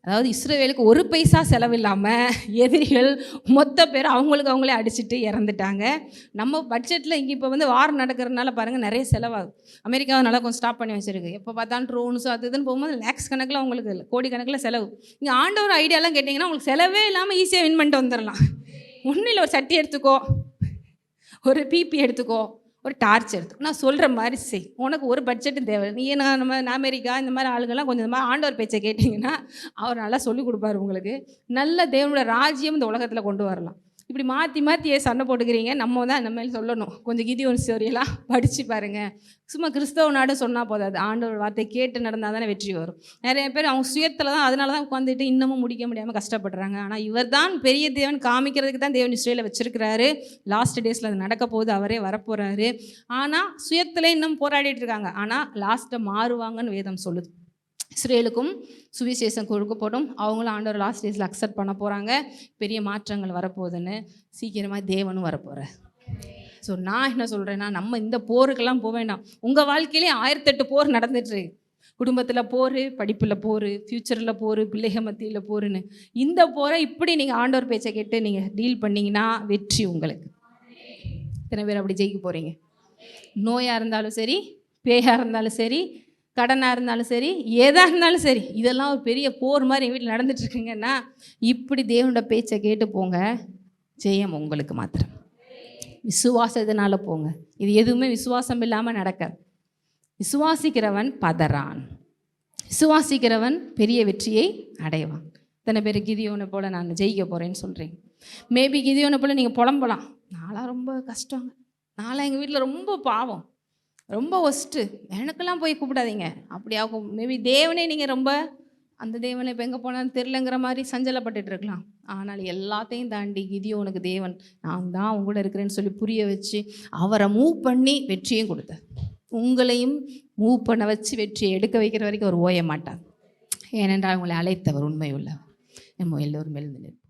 அதாவது இஸ்ரவேலுக்கு ஒரு பைசா செலவில்லாமல் எதிரிகள் மொத்த பேர் அவங்களுக்கு அவங்களே அடிச்சுட்டு இறந்துட்டாங்க. நம்ம பட்ஜெட்டில் இங்கே இப்போ வந்து வாரம் நடக்கிறதுனால பாருங்கள் நிறைய செலவாகும். அமெரிக்காவை நல்லா கொஞ்சம் ஸ்டாப் பண்ணி வச்சுருக்கு. எப்போ பார்த்தாலும் ட்ரோன்ஸோ அது இதுன்னு போகும்போது லேக்ஸ் கணக்கில் அவங்களுக்கு கோடி கணக்கில் செலவு. இங்கே ஆண்டவர் ஐடியாலாம் கேட்டிங்கன்னா உங்களுக்கு செலவே இல்லாமல் ஈஸியாக வின் பண்ணிட்டு வந்துடலாம். ஒன்றும் இல்லை, ஒரு சட்டி எடுத்துக்கோ, ஒரு பிபி எடுத்துக்கோ, ஒரு டார்ச் எடுத்துக்கோ, நான் சொல்கிற மாதிரி செய். உனக்கு ஒரு பட்ஜெட்டும் தேவை. நீ நம்ம அமெரிக்கா இந்த மாதிரி ஆளுங்கள்லாம் கொஞ்சம் இந்த மாதிரி ஆண்டவர் பேச்சை கேட்டிங்கன்னா அவர் நல்லா சொல்லிக் கொடுப்பார். உங்களுக்கு நல்ல தேவனோட ராஜ்யம் இந்த உலகத்தில் கொண்டு வரலாம். இப்படி மாற்றி மாற்றி சண்டை போட்டுக்கிறீங்க. நம்ம தான் இந்த மாதிரி சொல்லணும். கொஞ்சம் கிதியோன் ஸ்டோரியெல்லாம் படித்து பாருங்கள். சும்மா கிறிஸ்தவ நாடு சொன்னால் போதாது, ஆண்டவர் வார்த்தை கேட்டு நடந்தால் தானே வெற்றி வரும். நிறைய பேர் அவங்க சுயத்தில் தான், அதனால தான் உட்காந்துட்டு இன்னமும் முடிக்க முடியாமல் கஷ்டப்படுறாங்க. ஆனால் இவர் தான் பெரிய தேவன் காமிக்கிறதுக்கு தான் தேவன் இஸ்ரேலில் வச்சுருக்கிறாரு. லாஸ்ட் டேஸில் அது நடக்க போகுது, அவரே வரப்போகிறாரு. ஆனால் சுயத்தில் இன்னும் போராடிட்டு இருக்காங்க. ஆனால் லாஸ்ட்டை மாறுவாங்கன்னு வேதம் சொல்லுது. இஸ்ரேலுக்கும் சுவிசேஷம் கொடுக்கப்படும், அவங்களும் ஆண்டவர் லாஸ்ட் டேஸில் அக்செப்ட் பண்ண போகிறாங்க. பெரிய மாற்றங்கள் வரப்போகுதுன்னு, சீக்கிரமாக தேவனும் வரப்போகிறார். ஸோ நான் என்ன சொல்கிறேன்னா, நம்ம இந்த போருக்கெல்லாம் போக வேண்டாம். உங்கள் வாழ்க்கையிலே 1008 போர் நடந்துட்டு, குடும்பத்தில் போர், படிப்பில் போர், ஃப்யூச்சரில் போர், பிள்ளைக மத்தியில் போருன்னு. இந்த போரை இப்படி நீங்கள் ஆண்டவர் பேச்சை கேட்டு நீங்கள் டீல் பண்ணிங்கன்னா வெற்றி உங்களுக்கு. இத்தனை பேர் அப்படி ஜெயிக்க போகிறீங்க. நோயாக இருந்தாலும் சரி, பேயாக இருந்தாலும் சரி, கடனாக இருந்தாலும் சரி, எதாக இருந்தாலும் சரி, இதெல்லாம் ஒரு பெரிய போர் மாதிரி எங்கள் வீட்டில் நடந்துட்டுருக்குங்கன்னா இப்படி தேவனோட பேச்சை கேட்டு போங்க, ஜெயம் உங்களுக்கு மாத்திரம். விசுவாசத்தினால போங்க. இது எதுவுமே விசுவாசம் இல்லாமல் நடக்காது. விசுவாசிக்கிறவன் பதறான், விசுவாசிக்கிறவன் பெரிய வெற்றியை அடைவான். இத்தனை பேர் கிதியோனை போல் நான் ஜெயிக்க போகிறேன்னு சொல்கிறேன். மேபி கிதியோனை போல் நீங்கள் புலம்பலாம், நான்லாம் ரொம்ப கஷ்டங்க, நான்லாம் எங்கள் வீட்டில் ரொம்ப பாவம், ரொம்ப ஒஸ்ட்டு, எனக்கெல்லாம் போய் கூப்பிடாதீங்க அப்படி ஆகும். மேபி தேவனே நீங்கள் ரொம்ப அந்த தேவனை இப்போ எங்கே போனாலும் தெரிலங்கிற மாதிரி சஞ்சலப்பட்டுட்டு இருக்கலாம். ஆனால் எல்லாத்தையும் தாண்டி கிதியோனுக்கு தேவன் நான் தான் உங்களோட இருக்கிறேன்னு சொல்லி புரிய வச்சு அவரை மூவ் பண்ணி வெற்றியும் கொடுத்தார். உங்களையும் மூவ் பண்ண வச்சு வெற்றியை எடுக்க வைக்கிற வரைக்கும் அவர் ஓய மாட்டார். ஏனென்றால் உங்களை அழைத்தவர் உண்மை உள்ளவர். நம்ம எல்லோரும் எழுந்து நிற்போம்.